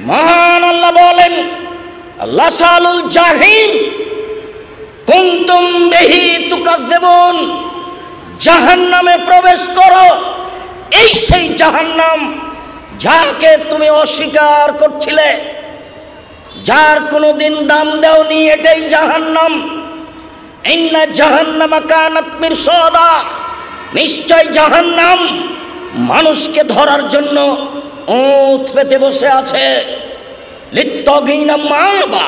মহান আল্লাহ বলেন, লাসালুল জাহিম কুনতুম বিহি তুকাজ্জিবুন, জাহান্নামে প্রবেশ করো। এই সেই জাহান্নাম যাকে তুমি অস্বীকার করছিলে, যার কোনোদিন দাম দেওনি, এটাই জাহান্নাম। ইন্না জাহান্নামা কানাত মিরসাদা, নিশ্চয় জাহান্নাম মানুষকে ধরার জন্য ওঁত পেতে বসে আছে। লিত্তাগিনা মাবা,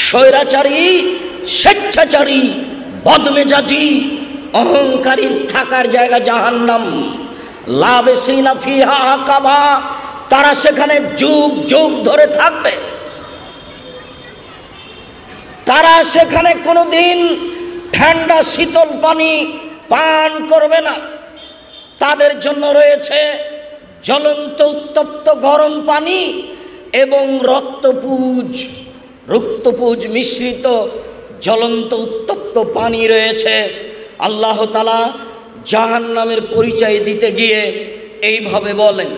স্বৈরাচারী, স্বেচ্ছাচারী, বদমেজাজি, অহংকারী থাকার জায়গা জাহান্নাম। লাবিসিনা ফিহা আকাবা, তারা সেখানে যুগ যুগ ধরে থাকবে। তারা সেখানে কোনোদিন ঠান্ডা শীতল পানি পান করবে না। তাদের জন্য রয়েছে জ্বলন্ত উত্তপ্ত গরম পানি এবং রক্তপুজ মিশ্রিত জ্বলন্ত উত্তপ্ত পানি রয়েছে। আল্লাহ তাআলা জাহান্নামের পরিচয় দিতে গিয়ে এইভাবে বলেন,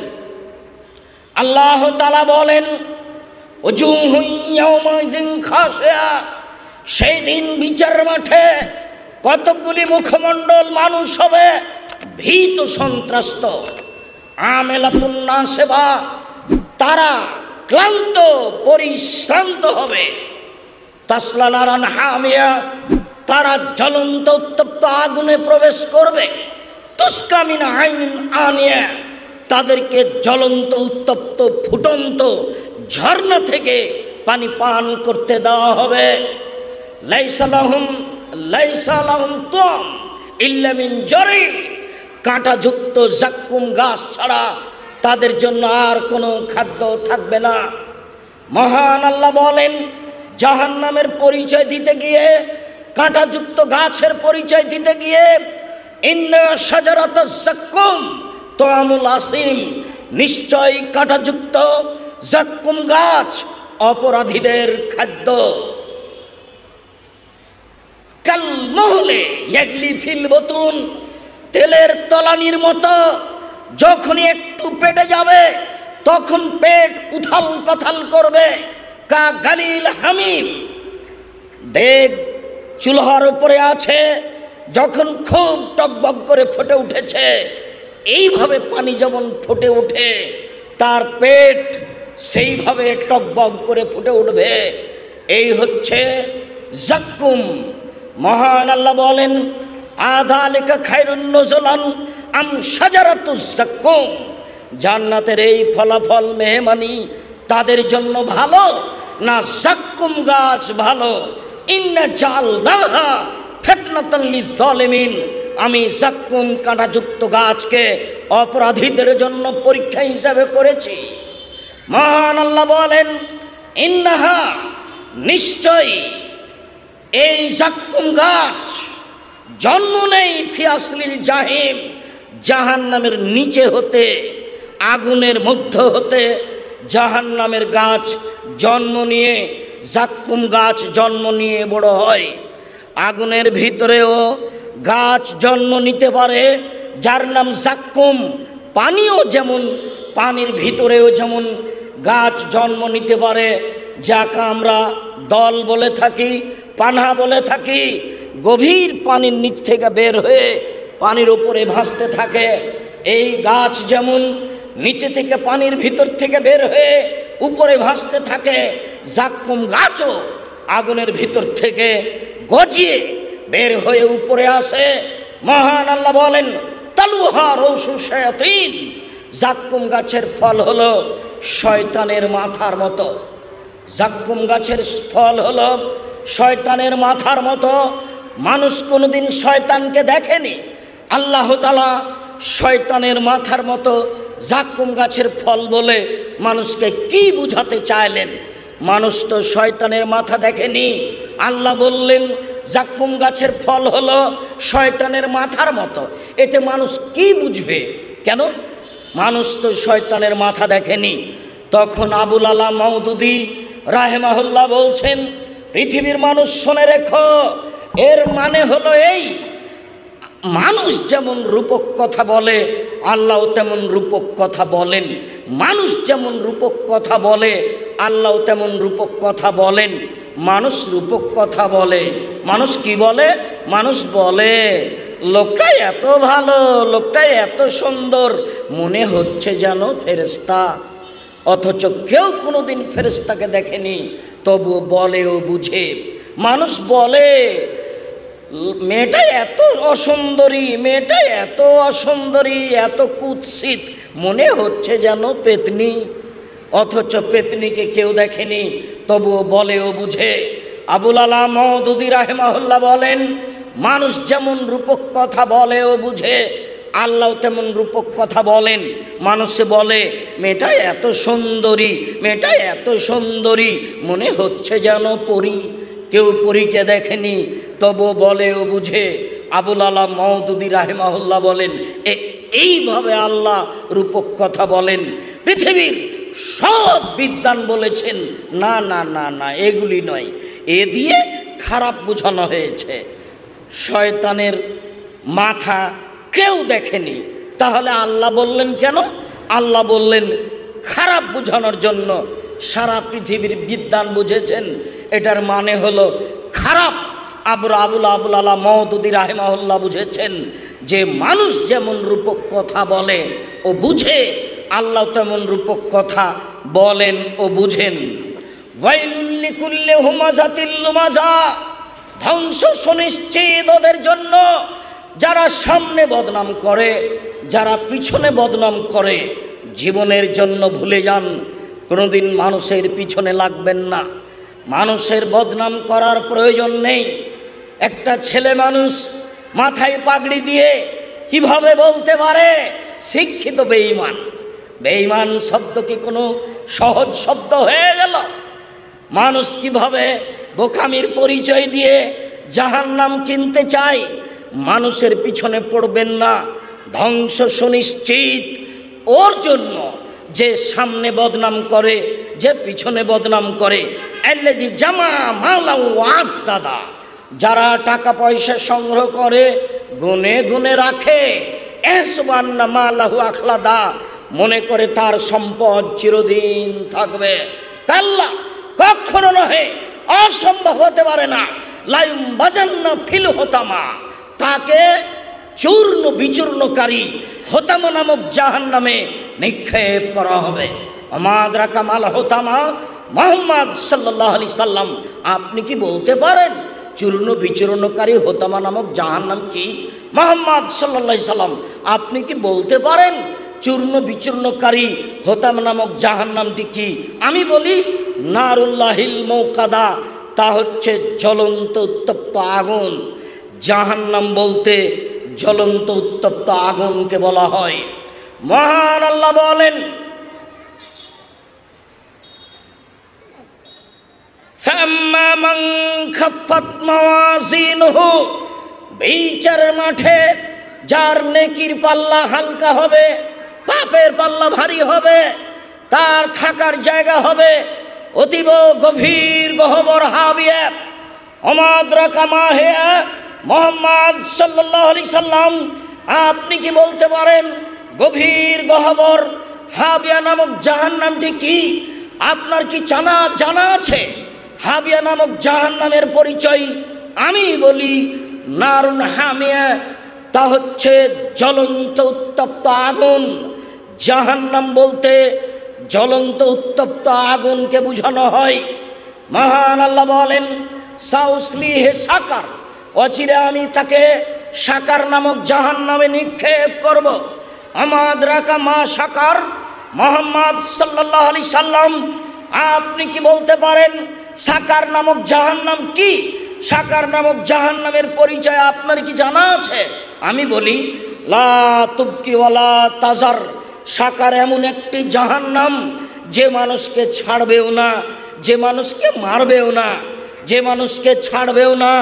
আল্লাহ তাআলা বলেন, ওজুহুন ইয়াওমাইযিন খাশিয়া, সেই দিন বিচার মাঠে কতগুলি মুখমণ্ডল মানুষ হবে ভীত সন্ত্রস্ত। আমেলাতুন নাসিবা, তারা ক্লান্ত পরিশ্রান্ত হবে। তাসলা নারান হামিয়া, তারা জ্বলন্ত উত্তপ্ত আগুনে প্রবেশ করবে। তুসকা মিন আইনিন আনিয়া, তাদেরকে জ্বলন্ত উত্তপ্ত ফুটন্ত ঝর্ণা থেকে পানি পান করতে দেওয়া হবে। লাইসা লাহুম তুম ইল্লা মিন জারি, কাঁটাযুক্ত জাক্কুম গাছ ছাড়া তাদের জন্য আর কোনো খাদ্য থাকবে না। মহান আল্লাহ বলেন, জাহান্নামের পরিচয় দিতে গিয়ে, কাঁটাযুক্ত গাছের পরিচয় দিতে গিয়ে, ইন্না শাজারাতাজ জাক্কুম তা'আমুল আসিম, নিশ্চয় কাঁটাযুক্ত জাক্কুম গাছ অপরাধীদের খাদ্য। কাল মুহলে ইয়াগলি ফিল বুতুন, তেলের তলানির মতো যখনই একটু পেটে যাবে তখন পেট উথাল পাথাল করবে। কা গালিল হামিম, দেগ চুলার উপরে আছে, যখন খুব টকবক করে ফুটে উঠেছে, এইভাবে পানি যেমন ফুটে ওঠে তার পেট সেইভাবে টকবক করে ফুটে উঠবে। এই হচ্ছে জাক্কুম। মহান আল্লাহ বলেন, আযালিকা খায়রুন নুজুলান আম শাজারাতুজ জাক্কুম, জান্নাতের এই ফলাফল মেহমানি তাদের জন্য ভালো না জাক্কুম গাছ ভালো? ইন্না জাআলনাহা ফিতনাতাল লিয-যালিমিন, আমি জাক্কুম কাঁটাযুক্ত গাছকে অপরাধীদের জন্য পরীক্ষা হিসাবে করেছি। মহান আল্লাহ বলেন, ইন্নাহা, নিশ্চয় এই জাক্কুম গাছ জন্ম নেই ফি আসলিল জাহিম, জাহান্নামের নিচে হতে, আগুনের মধ্য হতে জাহান্নামের গাছ জন্ম নিয়ে, জাক্কুম গাছ জন্ম নিয়ে বড় হয়। আগুনের ভিতরেও গাছ জন্ম নিতে পারে যার নাম জাক্কুম। পানিও যেমন, পানির ভিতরেও যেমন গাছ জন্ম নিতে পারে, যাকে আমরা দল বলে থাকি, পানা বলে থাকি। গভীর পানির নিচ থেকে বের হয়ে পানির উপরে ভাসতে থাকে। এই গাছ যেমন নিচে থেকে পানির ভিতর থেকে বের হয়ে উপরে ভাসতে থাকে, জাক্কুম গাছও আগুনের ভিতর থেকে গজিয়ে বের হয়ে উপরে আসে। মহান আল্লাহ বলেন, তালুহা রৌসু শায়াতিন, জাক্কুম গাছের ফল হলো শয়তানের মাথার মতো। জাক্কুম গাছের ফল হলো শয়তানের মাথার মতো। মানুষ কোনোদিন শয়তানকে দেখেনি, আল্লাহ তাআলা শয়তানের মাথার মতো জাক্কুম গাছের ফল বলে মানুষকে কি বুঝাতে চাইলেন? মানুষ তো শয়তানের মাথা দেখেনি। আল্লাহ বললেন জাক্কুম গাছের ফল হলো শয়তানের মাথার মতো, এতে মানুষ কি বুঝবে? কেন? মানুষ তো শয়তানের মাথা দেখেনি। তখন আবুল আলা মওদুদি রাহেমাহুল্লাহ বলছেন, পৃথিবীর মানুষ শুনে রেখো, এর মানে হলো এই, মানুষ যেমন রূপক কথা বলে আল্লাহ তেমন রূপক কথা বলেন। মানুষ যেমন রূপক কথা বলে আল্লাহ তেমন রূপক কথা বলেন। মানুষ রূপক কথা বলে, মানুষ কি বলে? মানুষ বলে লোকটা এত ভালো, লোকটা এত সুন্দর, মনে হচ্ছে যেন ফেরেশতা। অথচ কেউ কোনোদিন ফেরেশতাকে দেখেনি, তবু বলে ও বুঝে। মানুষ বলে মেয়েটা এত অসুন্দরী, মেয়েটা এত অসুন্দরী, এত কুৎসিত, মনে হচ্ছে যেন পেতনি। অথচ পেতনিকে কেউ দেখেনি, তবুও বলে ও বুঝে। আবুল আলা মওদুদী রাহিমাহুল্লাহ বলেন, মানুষ যেমন রূপক কথা বলে ও বুঝে, আল্লাহ তেমন রূপক কথা বলেন। মানুষে বলে মেয়েটা এত সুন্দরী, মেয়েটা এত সুন্দরী, মনে হচ্ছে যেন পরী। কেউ পরীকে দেখেনি, তবু বলে ও বুঝে। আবুল আলা মওদুদী রাহিমাহুল্লাহ বলেন, এইভাবে আল্লাহ রূপক কথা বলেন। পৃথিবীর সব বিদ্বান বলেছেন না না না না, এগুলি নয়, এ দিয়ে খারাপ বোঝানো হয়েছে। শয়তানের মাথা কেউ দেখেনি, তাহলে আল্লাহ বললেন কেন? আল্লাহ বললেন খারাপ বোঝানোর জন্য। সারা পৃথিবীর বিদ্বান বুঝেছেন এটার মানে হলো খারাপ। আবুল আলা মওদুদী রাহিমাহুল্লাহ বুঝেছেন যে মানুষ যেমন রূপক কথা বলে ও বুঝে, আল্লাহ তেমন রূপক কথা বলেন ও বুঝেন। ওয়াইলুল লিকুল্লি হুমাযাতিল লুমাযা, ধ্বংস সুনিশ্চিত ওদের জন্য যারা সামনে বদনাম করে, যারা পিছনে বদনাম করে। জীবনের জন্য ভুলে যান, কোনোদিন মানুষের পিছনে লাগবেন না, মানুষের বদনাম করার প্রয়োজন নেই। একটা ছেলে মানুষ মাথায় পাগড়ি দিয়ে কিভাবে বলতে পারে শিক্ষিত বেঈমান? বেঈমান শব্দ কি কোনো সহজ শব্দ হয়ে গেল? মানুষ কিভাবে বোকামির পরিচয় দিয়ে জাহান্নাম কিনতে চায়? মানুষের পিছনে পড়বেন না, ধ্বংস সুনিশ্চিত ওর জন্য যে সামনে বদনাম করে, যে পিছনে বদনাম করে। আল্লাযী জামা মালা ওয়া আদ্দাদা, যারা টাকা পয়সা সংগ্রহ করে গুনে গুনে রাখে, এহসাবান্না মালাহু আখলাদা, মনে করে তার সম্পদ চিরদিন থাকবে। কাল্লা, কখনো নহে, অসম্ভব হতে পারে না। লায়ুম বাজান্না ফিল হোতামা, তাকে চূর্ণ বিচূর্ণকারী হোতামা নামক জাহান্নামে নিক্ষেপ করা হবে। আমাদরা কামাল হোতামা, মুহাম্মদ সাল্লাল্লাহু আলাইহি সাল্লাম আপনি কি বলতে পারেন চূর্ণ বিচূর্ণকারী হোতামা নামক জাহান্নাম কি? মুহাম্মদ সাল্লাল্লাহু আলাইহি সাল্লাম আপনি কি বলতে পারেন চূর্ণ বিচূর্ণকারী হোতামা নামক জাহান্নামটি কি? আমি বলি নারুল্লাহিল মৌকাদা, তা হচ্ছে জ্বলন্ত উত্তপ্ত আগুন। জাহান্নাম বলতে জ্বলন্ত উত্তপ্ত আগুনকে বলা হয়। মহান আল্লাহ বলেন, ফাম্মা মান খাফফাত মাওয়াজিনুহু, বিচারের মাঠে যার নেকির পাল্লা হালকা হবে, পাপের পাল্লা ভারী হবে, তার থাকার জায়গা হবে অতীব গভীর গহ্বর হাবিয়া। আমাদরাকা মা হিয়া, মুহাম্মদ সাল্লাল্লাহু আলাইহি সাল্লাম আপনি কি বলতে পারেন গভীর গহ্বর হাবিয়া নামক জাহান্নামটি কি? আপনার কি জানা আছে হাবিয়া নামক জাহান্নামের পরিচয়? আমি বলি নারুন হামিয়া, তা হচ্ছে জ্বলন্ত উত্তপ্ত আগুন। জাহান্নাম বলতে জ্বলন্ত উত্তপ্ত আগুনকে বোঝানো হয়। মহান আল্লাহ বলেন, সাউসলিহে সাকার, অচিরে আমি তাকে সাকার নামক জাহান্নামে নিক্ষেপ করব। আমাদরাকা মা সাকার, মুহাম্মদ সাল্লাল্লাহু আলাইহি সাল্লাম আপনি কি বলতে পারেন সাকার নামক জাহান্নাম কি? সাকার নামক জাহান্নামের পরিচয় আপনার কি জানা আছে? আমি বলি লা তুবকি ওয়ালা তাজার, সাকার এমন একটি জাহান্নাম যে মানুষকে ছাড়বেও না, যে মানুষকে মারবেও না, যে মানুষকে ছাড়বেও না,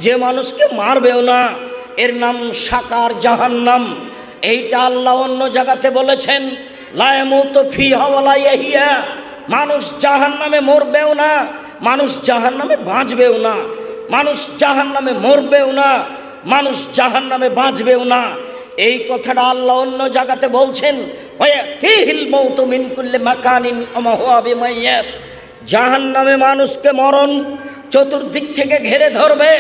যে মানুষকে মারবেও না, এর নাম সাকার জাহান্নাম। এইটা আল্লাহ অন্য জায়গাতে বলেছেন লা ইয়ামুতু ফিহা ওয়ালা ইয়াহইয়া, মানুষ জাহান্নামে মরবেও না, মানুষ জাহান্নামে বাঁচবেও না, মানুষ জাহান্নামে মরবেও না, মানুষ জাহান্নামে বাঁচবেও না। এই কথাটা আল্লাহ অন্য জায়গাতে বলছেন ওয়ায়াতিহিল মাউতু মিন কুল্লি মাকানিন ওয়া মা হুয়া বিমাইয়্যিত। জাহান্নামে মানুষকে মরণ চতুর্দিক থেকে ঘিরে ধরবে।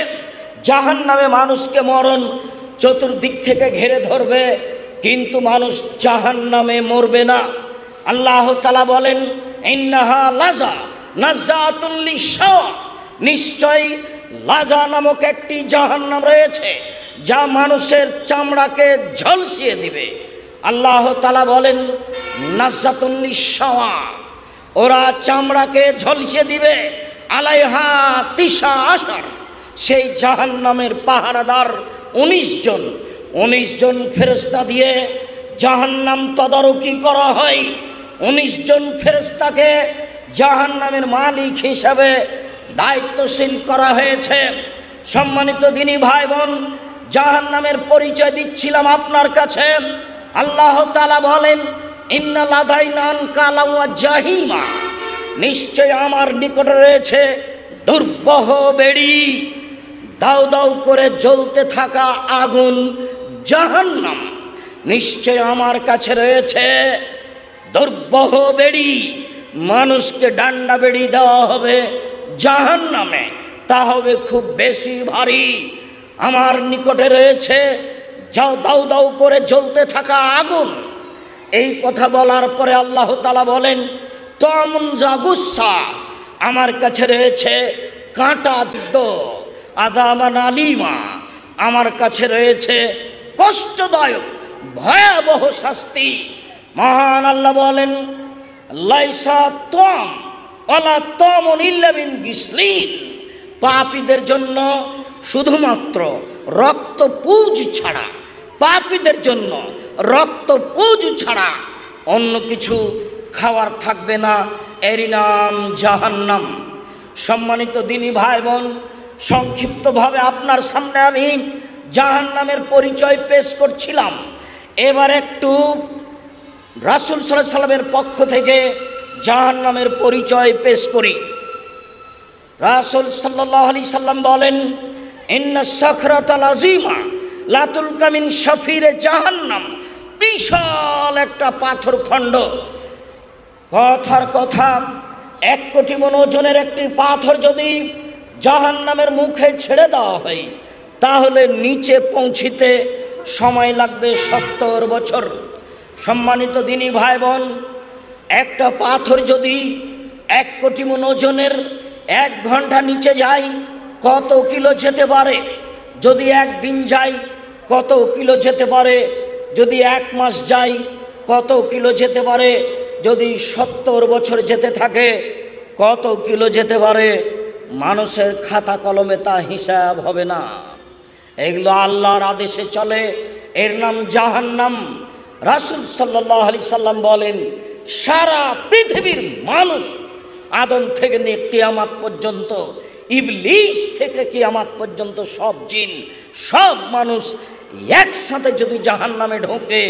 জাহান্নামে মানুষকে মরণ চতুর্দিক থেকে ঘিরে ধরবে, কিন্তু মানুষ জাহান্নামে মরবে না। আল্লাহ তাআলা বলেন, ইন্নাহা লাযা নাযাতুল লিশাওয়া, নিশ্চয়ই লাজা নামক একটি জাহান্নাম রয়েছে যা মানুষের চামড়াকে ঝলসিয়ে দিবে। আল্লাহ তাআলা বলেন নাযাতুল লিশাওয়া, ওরা চামড়াকে ঝলসিয়ে দিবে। আলাইহা তিসা আশার, সেই জাহান্নামের পাহারাদার 19 জন ফেরেশতা দিয়ে জাহান্নাম তদারকি করা হয়। 19 জন ফেরেশতাকে জাহান্নামের মালিক হিসাবে দায়িত্বশীল করা হয়েছে। সম্মানিত দিনী ভাই বোন, জাহান্নামের পরিচয় দিচ্ছিলাম আপনার কাছে। আল্লাহ তাআলা বলেন, ইন্না লাদাইনা আনকালা ওয়া জাহিমা, নিশ্চয় আমার নিকটে রয়েছে দুর্বহ বেড়ি, দাউ দাউ করে জ্বলতে থাকা আগুন জাহান্নাম। নিশ্চয় আমার কাছে রয়েছে দুর্বহ বেড়ি, মানুষকে ডান্ডা বেড়ি দেওয়া হবে জাহান্নামে, তা হবে খুব বেশি ভারী। আমার নিকটে রয়েছে দাউ দাউ করে জ্বলতে থাকা আগুন। এই কথা বলার পরে আল্লাহ তাআলা বলেন, তামুন জাগুসা, আমার কাছে রয়েছে কাঁটাযুক্ত আযামান আলিমা, আমার কাছে রয়েছে কষ্টদায়ক ভয়াবহ শাস্তি। মহান আল্লাহ বলেন, লাইসা তাম ওয়ালা তামুন ইল্লা মিন গিসলিন, পাপীদের জন্য শুধুমাত্র রক্তপুঁজ ছাড়া, পাপীদের জন্য রক্তপুঁজ ছাড়া অন্য কিছু খাওয়ার থাকবে না, এরই নাম জাহান্নাম। সম্মানিত দিনী ভাই বোন, সংক্ষিপ্তভাবে আপনার সামনে আমি জাহান্নামের পরিচয় পেশ করছিলাম। এবার একটু রাসূল সাল্লাল্লাহু আলাইহি সাল্লামের পক্ষ থেকে জাহান্নামের পরিচয় পেশ করি। রাসূল সাল্লাল্লাহু আলাইহি সাল্লাম বলেন, ইন্না সাখরাতাল আযীমা লা তুলকা মিন শাফিরে জাহান্নাম, বিশাল একটা পাথর খণ্ড, কথার কথা 1 কোটি মণ ওজনের একটি পাথর যদি জাহান্নামের মুখে ছেড়ে দেওয়া হয়, তাহলে নিচে পৌঁছিতে সময় লাগবে 70 বছর। সম্মানিত দিনী ভাই বোন, একটা পাথর যদি 1 কোটি মণ ওজনের 1 ঘন্টা নিচে যায়, কত কিলো যেতে পারে? যদি 1 দিন যায়, কত কিলো যেতে পারে? যদি 1 মাস যায়, কত কিলো যেতে পারে? যদি 70 বছর যেতে থাকে, কত কিলো যেতে পারে? মানুষের খাতা কলমে তা হিসাব হবে না। এগুলো আল্লাহর আদেশে চলে, এর নাম জাহান্নাম। রাসূল সাল্লাল্লাহু আলাইহি সাল্লাম বলেন, সারা পৃথিবীর মানুষ, আদম থেকে নিয়ে কিয়ামত পর্যন্ত, ইবলিস থেকে কিয়ামত পর্যন্ত সব জিন, সব মানুষ একসাথে যদি জাহান্নামে ঢোকে,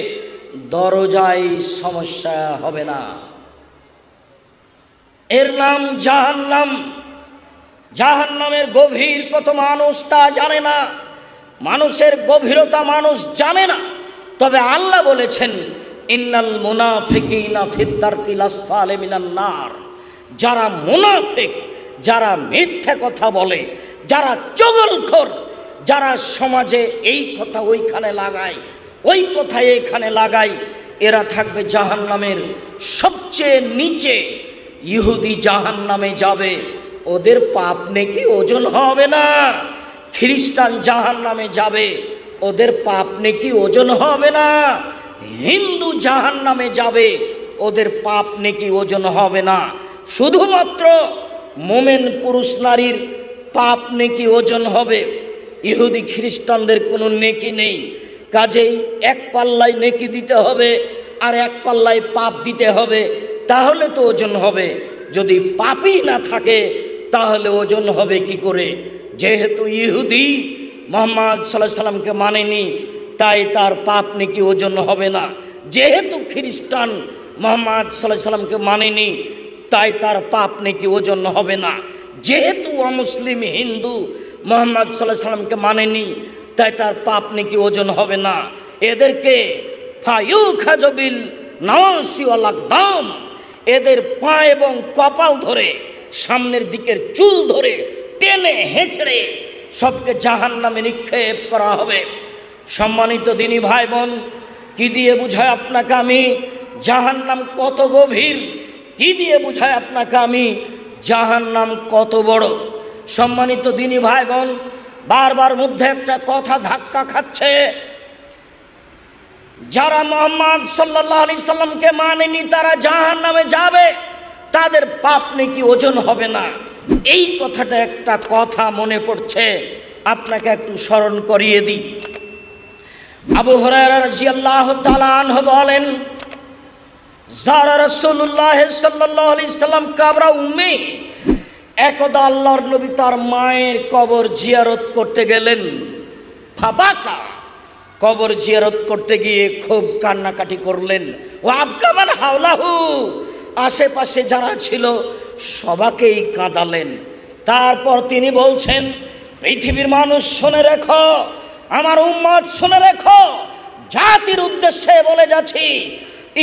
দরজায় সমস্যা হবে না। এর নাম জাহান্নাম। জাহান্নামের গভীর কত মানুষ তা জানে না, মানুষের গভীরতা মানুষ জানে না। তবে আল্লাহ বলেছেন, ইন্নাল মুনাফিকিনা ফিদ দারকিল আসফালি মিনান নার, যারা মুনাফিক, যারা মিথ্যা কথা বলে, যারা চগলখোর, যারা সমাজে এই কথা ওইখানে লাগায়, ওই কথা এইখানে লাগায়, এরা থাকবে জাহান্নামের সবচেয়ে নিচে। ইহুদি জাহান্নামে যাবে, ওদের পাপ নেকি ওজন হবে না। খ্রিস্টান জাহান্নামে যাবে, ওদের পাপ নেকি ওজন হবে না। হিন্দু জাহান্নামে যাবে, ওদের পাপ নেকি ওজন হবে না। শুধুমাত্র মোমেন পুরুষ নারীর পাপ নেকি ওজন হবে। ইহুদি খ্রিস্টানদের কোনো নেকি নেই। কাজেই 1 পাল্লায় নেকি দিতে হবে আর 1 পাল্লায় পাপ দিতে হবে, তাহলে তো ওজন হবে। যদি পাপই না থাকে তাহলে ওজন হবে কি করে? যেহেতু ইহুদি মুহাম্মদ সাল্লাল্লাহু আলাইহি সাল্লামকে মানেনি, তাই তার পাপ নেকি ওজন হবে না। যেহেতু খ্রিস্টান মুহাম্মদ সাল্লাল্লাহু আলাইহি সাল্লামকে মানেনি, তাই তার পাপ নেকি ওজন হবে না। যেহেতু অমুসলিম হিন্দু মুহাম্মদ সাল্লাল্লাহু আলাইহি সাল্লামকে মানেনি, তাই তার পাপ নেকি ওজন হবে না। এদেরকে ফায়ুখাজবিল নাওয়াসি ওয়াল আকদাম, এদের পা এবং কপাল ধরে সামনের দিকের চুল ধরে টেনে হেঁচড়ে সবকে জাহান্নামে নিক্ষেপ করা হবে। সম্মানিত দিনী ভাই বোন, কি দিয়ে বুঝায় আপনাকে আমি জাহান্নাম কত গভীর, কি দিয়ে বুঝায় আপনাকে আমি জাহান্নাম কত বড়। সম্মানিত দিনী ভাই বোন, বারবার মধ্যে একটা কথা ধাক্কা খাচ্ছে, যারা মুহাম্মদ সাল্লাল্লাহু আলাইহি সাল্লামকে মানেনি তারা জাহান্নামে যাবে, তাদের পাপ নেকি ওজন হবে না। এই কথাটা একটা কথা মনে পড়ছে, আপনাকে একটু স্মরণ করিয়ে দিই। আবু হুরায়রা রাদিয়াল্লাহু তাআলা আনহু বলেন, যারা রাসূলুল্লাহ সাল্লাল্লাহু আলাইহি সাল্লাম কাবরা উম্মি, একদা আল্লাহর নবী তার মায়ের কবর জিয়ারত করতে গেলেন। ফাবাকা, কবর জিয়ারত করতে গিয়ে খুব কান্নাকাটি করলেন। ও আবকামান হাওলাহু, আশেপাশে যারা ছিল সবাকেই কাঁদালেন। তারপর তিনি বলছেন, পৃথিবীর মানুষ শুনে রেখো, আমার উম্মত শুনে রেখো, জাতির উদ্দেশ্যে বলে যাচ্ছি,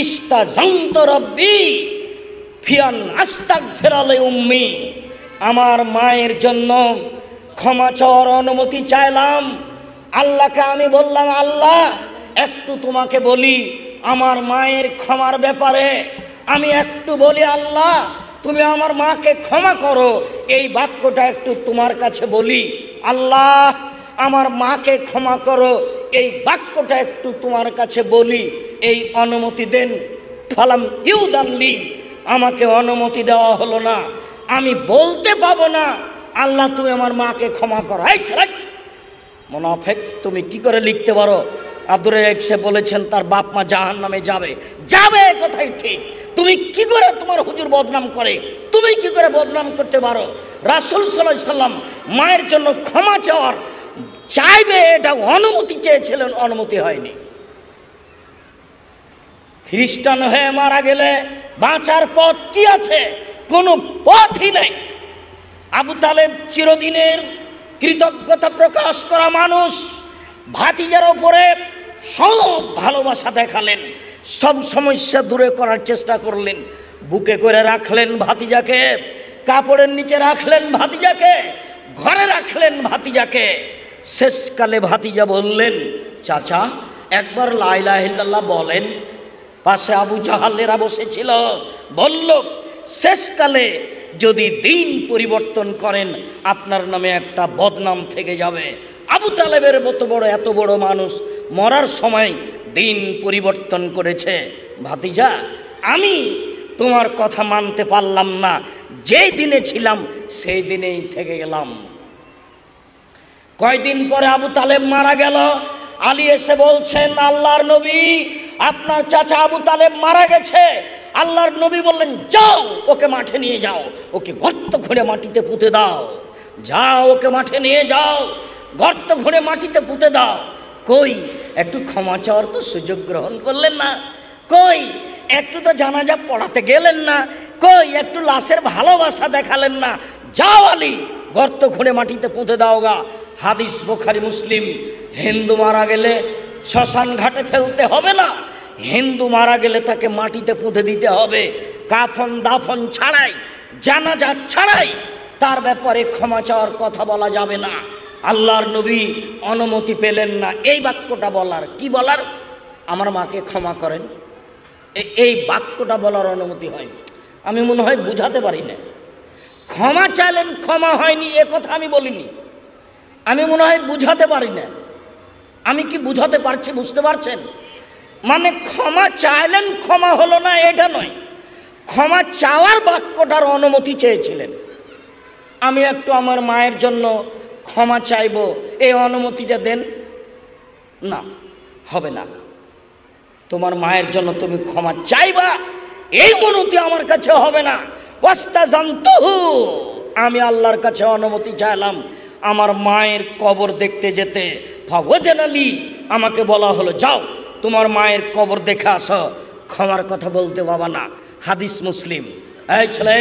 ইস্তাজান্ত রব্বি ফিয়ান আস্তাগফিরা লি উম্মি, আমার মায়ের জন্য ক্ষমা চাওয়ার অনুমতি চাইলাম। আল্লাহকে আমি বললাম, আল্লাহ একটু তোমাকে বলি আমার মায়ের ক্ষমার ব্যাপারে, আমি একটু বলি আল্লাহ তুমি আমার মাকে ক্ষমা করো, এই বাক্যটা একটু তোমার কাছে বলি। আল্লাহ আমার মাকে ক্ষমা করো, এই বাক্যটা একটু তোমার কাছে বলি, এই অনুমতি দেন। ফালাম ইউদানলি, আমাকে অনুমতি দেওয়া হলো না, আমি বলতে পাবো না আল্লাহ তুমি আমার মাকে ক্ষমা করো। এই ছেলে মুনাফিক, তুমি কি করে লিখতে পারো? আব্দুর রাজ্জাক সে বলেছেন তার বাপ মা জাহান্নামে যাবে, যাবে কথাই ঠিক, তুমি কি করে তোমার হুজুর বদনাম করে, তুমি কি করে বদনাম করতে পারো? রাসূল সাল্লাল্লাহু আলাইহি সাল্লাম মায়ের জন্য ক্ষমা চাওয়ার চাইবে, এটা অনুমতি চেয়েছিলেন, অনুমতি হয়নি। খ্রিস্টান হয়ে মারা গেলে বাঁচার পথ কি আছে? কোনো পথই নেই। আবু তালেব চিরদিনের কৃতজ্ঞতা প্রকাশ করা মানুষ, ভাতিজার ওপরে সব ভালোবাসা দেখালেন, সব সমস্যা দূরে করার চেষ্টা করলেন, বুকে করে রাখলেন ভাতিজাকে, কাপড়ের নিচে রাখলেন ভাতিজাকে, ঘরে রাখলেন ভাতিজাকে। শেষকালে ভাতিজা বললেন, চাচা একবার লা ইলাহা ইল্লাল্লাহ বলেন। পাশে আবু জাহালেরা বসেছিল, বলল শেষকালে যদি দিন পরিবর্তন করেন আপনার নামে একটা বদনাম থেকে যাবে। আবু তালেবের মতো বড় এত বড় মানুষ মরার সময় দিন পরিবর্তন করেছে। ভাতিজা আমি তোমার কথা মানতে পারলাম না, যেই দিনে ছিলাম সেই দিনেই থেকে গেলাম। কয়দিন পরে আবু তালেব মারা গেল। আলী এসে বলছেন, আল্লাহর নবী আপনার চাচা আবু তালেব মারা গেছে। আল্লাহর নবী বললেন, যাও ওকে মাঠে নিয়ে যাও, ওকে গর্ত খুঁড়ে মাটিতে পুঁতে দাও, যাও ওকে মাঠে নিয়ে যাও, গর্ত খুঁড়ে মাটিতে পুঁতে দাও। কই একটু ক্ষমা চাওয়ার তো সুযোগ গ্রহণ করলেন না, কই একটু তো জানাজা পড়াতে গেলেন না, কই একটু লাশের ভালোবাসা দেখালেন না। যাও আলী গর্ত খুঁড়ে মাটিতে পুঁতে দাও গা। হাদিস বুখারী মুসলিম। হিন্দু মারা গেলে শ্মশান ঘাটে ফেলতে হবে না, হিন্দু মারা গেলে তাকে মাটিতে পুঁতে দিতে হবে, কাফন দাফন ছাড়াই, জানাজা ছাড়াই তার ব্যাপারে ক্ষমা চাওয়ার কথা বলা যাবে না। আল্লাহর নবী অনুমতি পেলেন না এই বাক্যটা বলার। কি বলার? আমার মাকে ক্ষমা করেন, এই বাক্যটা বলার অনুমতি হয়নি। আমি মনে হয় বুঝাতে পারি না। ক্ষমা চাইলেন, ক্ষমা হয়নি এ কথা আমি বলিনি, আমি মনে হয় বুঝাতে পারি না। আমি কি বুঝাতে পারছি? বুঝতে পারছেন? মানে ক্ষমা চাইলেন, ক্ষমা হলো না এটা নয়, ক্ষমা চাওয়ার বাক্যটার অনুমতি চেয়েছিলেন। আমি একটু আমার মায়ের জন্য ক্ষমা চাইব, এই অনুমতিটা দেন। না, হবে না, তোমার মায়ের জন্য তুমি ক্ষমা চাইবা এই অনুমতি আমার কাছে হবে না। ওয়াস্তাজানতুহু, আমি আল্লাহর কাছে অনুমতি চাইলাম আমার মায়ের কবর দেখতে যেতে। ফাওয়াজানালি, আমাকে বলা হলো যাও তোমার মায়ের কবর দেখে আসো, ক্ষমার কথা বলতে বাবা না। হাদিস মুসলিম। এই ছেলে,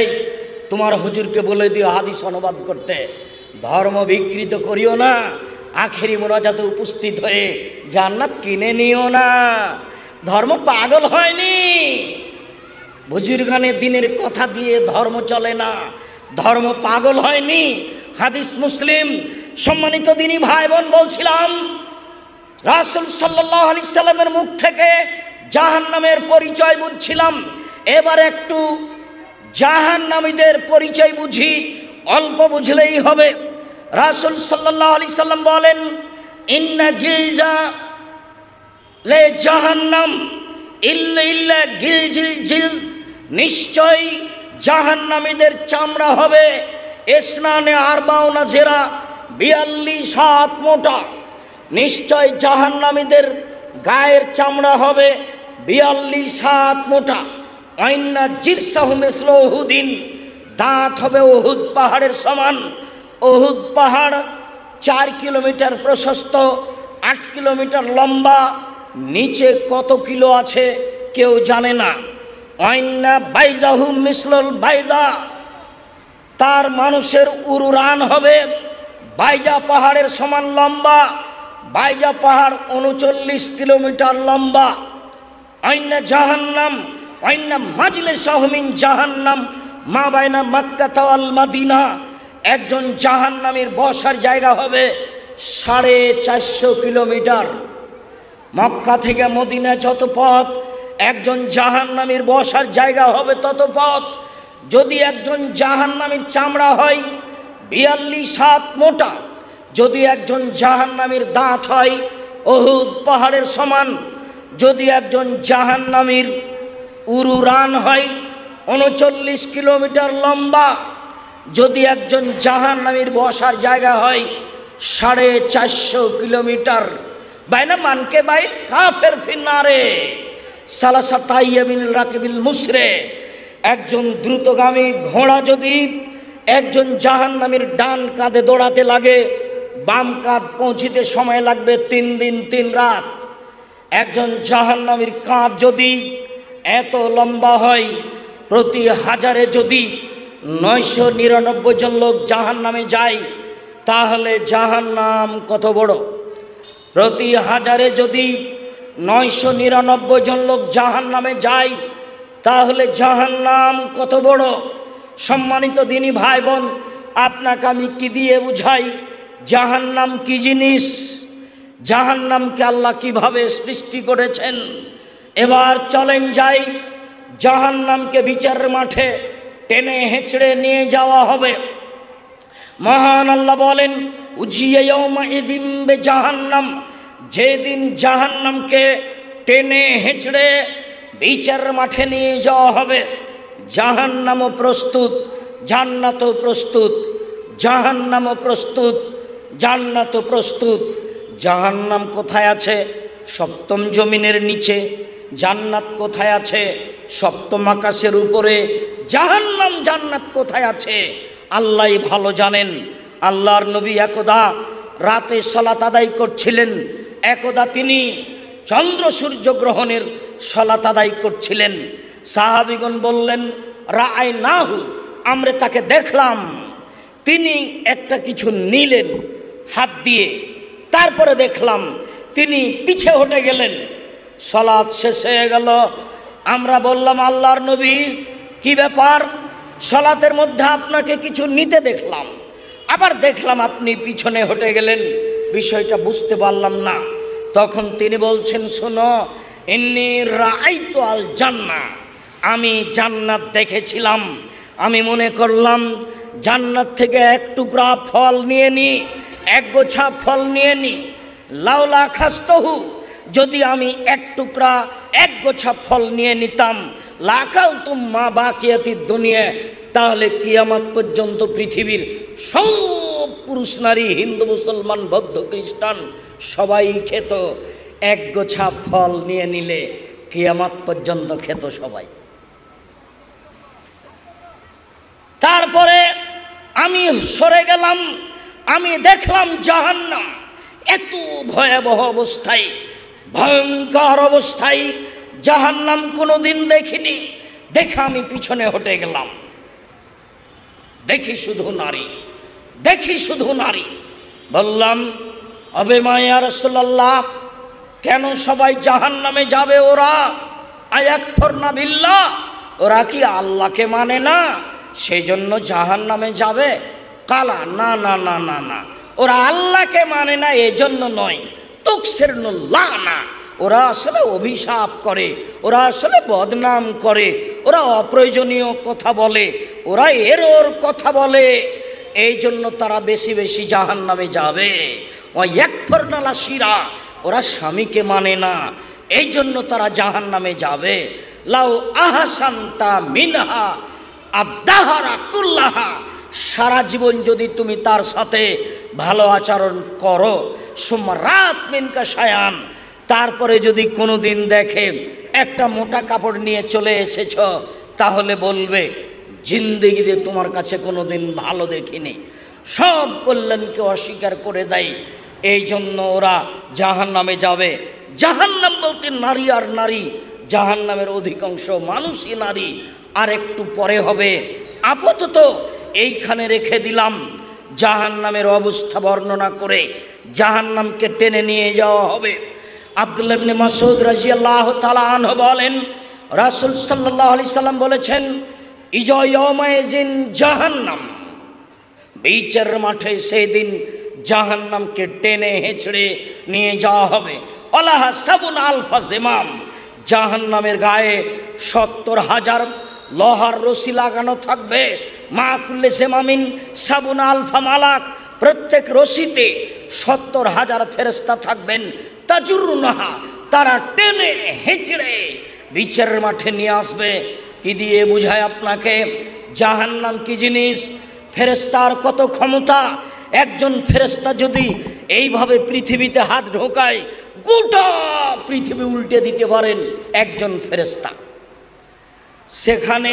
তোমার হুজুরকে বলে দিও হাদিস অনুবাদ করতে। ধর্ম বিকৃত করিও না, আখেরি মোনাজাতে উপস্থিত হয়ে জান্নাত কিনে নিও না। ধর্ম পাগল হয়নি। বুজুর্গানে দিনের কথা দিয়ে ধর্ম চলে না, ধর্ম পাগল হয়নি। হাদিস মুসলিম। সম্মানিত দিনী ভাই বোন, বলছিলাম রাসূল সাল্লাল্লাহু আলাইহি সাল্লামের মুখ থেকে জাহান্নামের পরিচয় বুঝছিলাম। এবার একটু জাহান্নামীদের পরিচয় বুঝি, অল্প বুঝলেই হবে। রাসূল সাল্লাল্লাহু আলাইহি সাল্লাম বলেন, ইন্না গিলজা লে জাহান্নাম ইল্লা গিলজিল, নিশ্চয় জাহান্নামীদের চামড়া হবে ইসনানে আরবাউনা জেরা, 42 হাত মোটা। নিশ্চয় জাহান্নামীদের গায়ের চামড়া হবে 42 হাত মোটা। আইন্না জিরসাহু মিসলু উহুদিন, দাঁত হবে উহুদ পাহাড়ের সমান। উহুদ পাহাড় 4 কিলোমিটার প্রশস্ত, 8 কিলোমিটার লম্বা। নিচে কত কিলো আছে কেউ জানে না। আইন্না বাইজাহু মিসলুল বাইজা, তার মানুষের উরুরান হবে বাইজা পাহাড়ের সমান লম্বা। বাইজা পাহাড় 39 কিলোমিটার লম্বা। আইন্না জাহান্নাম আইন্না মাজলিসাহু মিন জাহান্নাম মা বাইনা মক্কা ওয়াল মদিনা, একজন জাহান্নামীর বসার জায়গা হবে 450 কিলোমিটার। মক্কা থেকে মদিনা যত পথ, একজন জাহান্নামীর বসার জায়গা হবে তত পথ। যদি একজন জাহান্নামীর চামড়া হয় 42 হাত মোটা, যদি একজন জাহান্নামীর দাঁত হয় উহুদ পাহাড়ের সমান, যদি একজন জাহান্নামীর উরুরান হয় 39 কিলোমিটার লম্বা, যদি একজন জাহান্নামীর বসার জায়গা হয় 450 কিলোমিটার। বাইনা মানকে বাই কাফের ফিন্নারে সালাসাতাইয়ামিন রাকিবিল মুসরে, একজন দ্রুতগামী ঘোড়া যদি একজন জাহান্নামীর ডান কাঁধে দৌড়াতে লাগে, বাম কাঁধ পৌঁছিতে সময় লাগবে 3 দিন 3 রাত। একজন জাহান্নামীর কাঁধ যদি এত লম্বা হয়, প্রতি হাজারে যদি 999 জন লোক জাহান্নামে যায়, তাহলে জাহান্নাম কত বড়। প্রতি হাজারে যদি 999 জন লোক জাহান্নামে যায়, তাহলে জাহান্নাম কত বড়। সম্মানিত দিনী ভাই বোন, আপনাকে আমি কি দিয়ে বুঝাই জাহান্নাম কি জিনিস, জাহান্নামকে আল্লাহ কিভাবে সৃষ্টি করেছেন। এবার চলেন যাই, জাহান্নামকে বিচারের মাঠে টেনে হেঁচড়ে নিয়ে যাওয়া হবে। মহান আল্লাহ বলেন, উজিয়া ইয়াউমা ইযিম বিজাহান্নাম, যেদিন জাহান্নামকে টেনে হেঁচড়ে বিচারের মাঠে নিয়ে যাওয়া হবে। জাহান্নামও প্রস্তুত, জান্নাতও প্রস্তুত। জাহান্নামও প্রস্তুত, জান্নাতও প্রস্তুত। জাহান্নাম কোথায় আছে? সপ্তম জমিনের নিচে। জান্নাত কোথায় আছে? সপ্তম আকাশের উপরে। জাহান্নাম জান্নাত কোথায় আছে আল্লাহই ভালো জানেন। আল্লাহর নবী একদা রাতে সালাত আদায় করছিলেন। একদা তিনি চন্দ্র সূর্য গ্রহণের সালাত আদায় করছিলেন। সাহাবীগণ বললেন, রাআইনাহু, আমরা তাকে দেখলাম। তিনি একটা কিছু নিলেন হাত দিয়ে, তারপরে দেখলাম তিনি পিছে হটে গেলেন। সালাত শেষ হয়ে গেল। আমরা বললাম, আল্লাহর নবী কি ব্যাপার? সালাতের মধ্যে আপনাকে কিছু নিতে দেখলাম, আবার দেখলাম আপনি পিছনে হটে গেলেন, বিষয়টা বুঝতে পারলাম না। তখন তিনি বলছেন, শোনো, ইন্নী রাআইতু আল জান্নাহ, আমি জান্নাত দেখেছিলাম। আমি মনে করলাম জান্নাত থেকে এক টুকরা ফল নিয়ে নি, এক গোছা ফল নিয়ে নি। লাউলা খাস্তহু, যদি আমি এক টুকরা এক গোছা ফল নিয়ে নিতাম, লাকালতু মা বাকিয়াতি দুনিয়া, তাহলে কিয়ামত পর্যন্ত পৃথিবীর সব পুরুষ নারী, হিন্দু মুসলমান বৌদ্ধ খ্রিস্টান সবাই খেত। এক গোছা ফল নিয়ে নিলে কিয়ামত পর্যন্ত খেত সবাই। তারপরে আমি সরে গেলাম, আমি দেখলাম জাহান্নাম এত ভয়াবহ অবস্থায়, ভয়ঙ্কর অবস্থায় জাহান্নাম কোনোদিন দেখিনি। দেখে আমি পিছনে হটে গেলাম। দেখি শুধু নারী, দেখি শুধু নারী। বললাম, আবে মা ইয়া রাসূলুল্লাহ, কেন সবাই জাহান্নামে যাবে? ওরা আয়াকফুরনা বিল্লাহ, ওরা কি আল্লাহকে মানে না সেই জন্য জাহান্নামে যাবে? কালা না না না না না, ওরা আল্লাহকে মানে না এজন্য নয়। তুকসিরুল্লাহ না, ওরা আসলে অভিশাপ করে, ওরা আসলে বদনাম করে, ওরা অপ্রয়োজনীয় কথা বলে, ওরা এরর কথা বলে, এই জন্য তারা বেশি বেশি জাহান্নামে যাবে। ওয়ায়াকফুরনা লাশিরা, ওরা স্বামীকে মানে না এই জন্য তারা জাহান্নামে যাবে। লাউ আহসানতা মিনহা আদাহারা কুল্লাহা, সারা জীবন যদি তুমি তার সাথে ভালো আচরণ করো, সুমারাত মিনকা শায়ান, তারপরে যদি কোনো দিন দেখে একটা মোটা কাপড় নিয়ে চলে এসেছ, তাহলে বলবে জিন্দেগিতে তোমার কাছে কোনো দিন ভালো দেখিনি। সব কল্যাণকে অস্বীকার করে দেয়, এই জন্য ওরা জাহান্নামে যাবে। জাহান্নাম বলতে নারী আর নারী, জাহান্নামের অধিকাংশ মানুষই নারী। আর একটু পরে হবে, আপাতত এইখানে রেখে দিলাম জাহান্নামের অবস্থা বর্ণনা করে জাহান্নামকে টেনে নিয়ে যাওয়া হবে। আব্দুল্লাহ ইবনে মাসউদ রাদিয়াল্লাহু তাআলা আনহু বলেন, রাসূল সাল্লাল্লাহু আলাইহি সাল্লাম বলেছেন, ইজা ইয়াউমাইজিন জাহান্নাম, বিচার মাঠে সেদিন জাহান্নামকে টেনে হেঁচড়ে নিয়ে যাওয়া হবে। আলাহা সাবুন আলফা জিমাম, জাহান্নামের গায়ে ৭০,০০০ লোহার রশি লাগানো থাকবে। মা কুল্লে জিমামিন সাবুন আলফা মালাক, প্রত্যেক রশিতে ৭০,০০০ ফেরেশতা থাকবেন। তাজুরুনাহা, তারা টেনে হেঁচড়ে বিচারের মাঠে নিয়ে আসবে। কি দিয়ে বুঝায় আপনাকে জাহান্নাম কি জিনিস? ফেরেশতার কত ক্ষমতা! একজন ফেরেশতা যদি এইভাবে পৃথিবীতে হাত ঢোকায়, গোটা পৃথিবী উল্টে দিতে পারেন একজন ফেরেশতা। সেখানে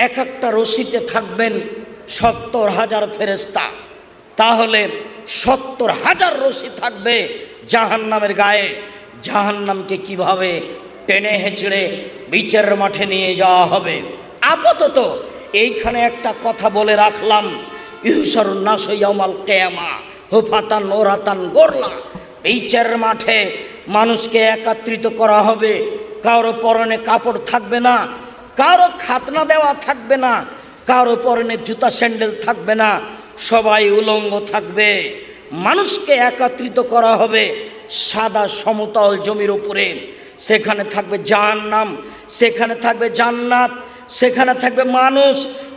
এক একটা রশিতে থাকবেন ৭০,০০০ ফেরেশতা, তাহলে ৭০,০০০ রশি থাকবে জাহান্নামের গায়ে। জাহান্নামকে কিভাবে টেনে হেঁচড়ে বিচারের মাঠে নিয়ে যাওয়া হবে। আপাতত এইখানে একটা কথা বলে রাখলাম, ইহশারুন নাস ইয়াউমাল কিয়ামা হুফাতান ওরাতান গোরলা, বিচারের মাঠে মানুষকে একত্রিত করা হবে। কারো পরনে কাপড় থাকবে না, কারো খাতনা দেওয়া থাকবে না, কারো পরনে জুতা স্যান্ডেল থাকবে না, সবাই উলঙ্গ থাকবে। মানুষকে একত্রিত করা হবে সাদা সমতল জমির উপরে। সেখানে থাকবে জাহান্নাম, সেখানে থাকবে জান্নাত, সেখানে থাকবে মানুষ,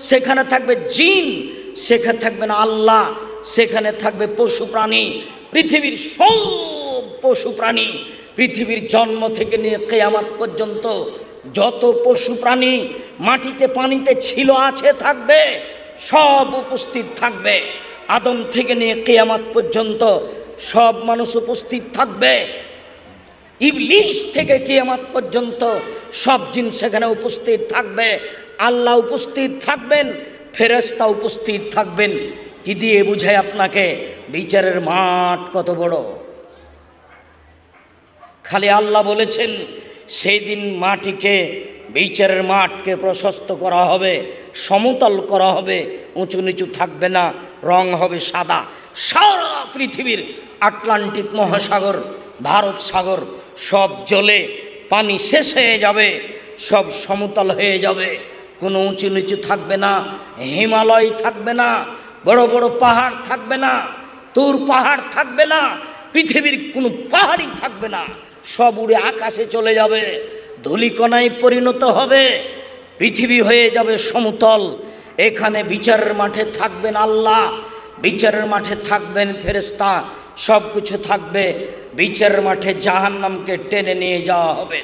সেখানে থাকবে জিন, সেখানে থাকবে না আল্লাহ, সেখানে থাকবে পশু প্রাণী। পৃথিবীর সব পশু প্রাণী, পৃথিবীর জন্ম থেকে নিয়ে কিয়ামত পর্যন্ত যত পশু প্রাণী মাটিতে পানিতে ছিল আছে থাকবে, সব উপস্থিত থাকবে। আদম থেকে নিয়ে কিয়ামত পর্যন্ত সব মানুষ উপস্থিত থাকবে। ইবলিস থেকে কিয়ামত পর্যন্ত সব জিন সেখানে উপস্থিত থাকবে। আল্লাহ উপস্থিত থাকবেন, ফেরেশতা উপস্থিত থাকবেন। কি দিয়ে বুঝায় আপনাকে বিচারের মাঠ কত বড়? খালি আল্লাহ বলেছেন সেই দিন মাটিকে, বিচারের মাঠকে প্রশস্ত করা হবে, সমতল করা হবে, উঁচু নিচু থাকবে না, রং হবে সাদা। সারা পৃথিবীর আটলান্টিক মহাসাগর, ভারত সাগর সব জলে পানি শেষ হয়ে যাবে, সব সমতল হয়ে যাবে, কোনো উঁচু নিচু থাকবে না, হিমালয় থাকবে না, বড় বড় পাহাড় থাকবে না, তুর পাহাড় থাকবে না, পৃথিবীর কোনো পাহাড়ই থাকবে না, সব উড়ে আকাশে চলে যাবে, ধূলিকণায় পরিণত হবে, পৃথিবী হয়ে যাবে সমতল। এখানে বিচারের মাঠে থাকবেন আল্লাহ, বিচারের মাঠে থাকবেন ফেরেশতা, সব কিছু থাকবে। বিচারের মাঠে জাহান্নামকে টেনে নিয়ে যাওয়া হবে।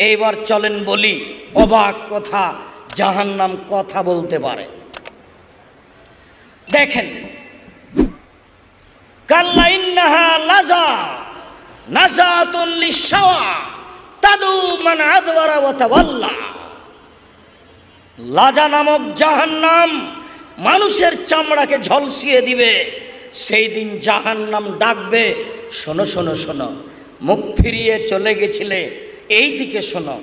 এইবার চলেন বলি, অবাক কথা, জাহান্নাম কথা বলতে পারে। দেখেন, কাল্লা ইন্নাহা লাযা নাযাতুন লিশ-শাওয়া তাদু মান আদবারা ওয়া তাওয়াল্লা। লাজা নামক জাহান্নাম মানুষের চামড়াকে ঝলসিয়ে দিবে। সেই দিন জাহান্নাম ডাকবে, শোনো শোনো শোনো, মুখ ফিরিয়ে চলে গেছিলে, এই দিকে শোনো।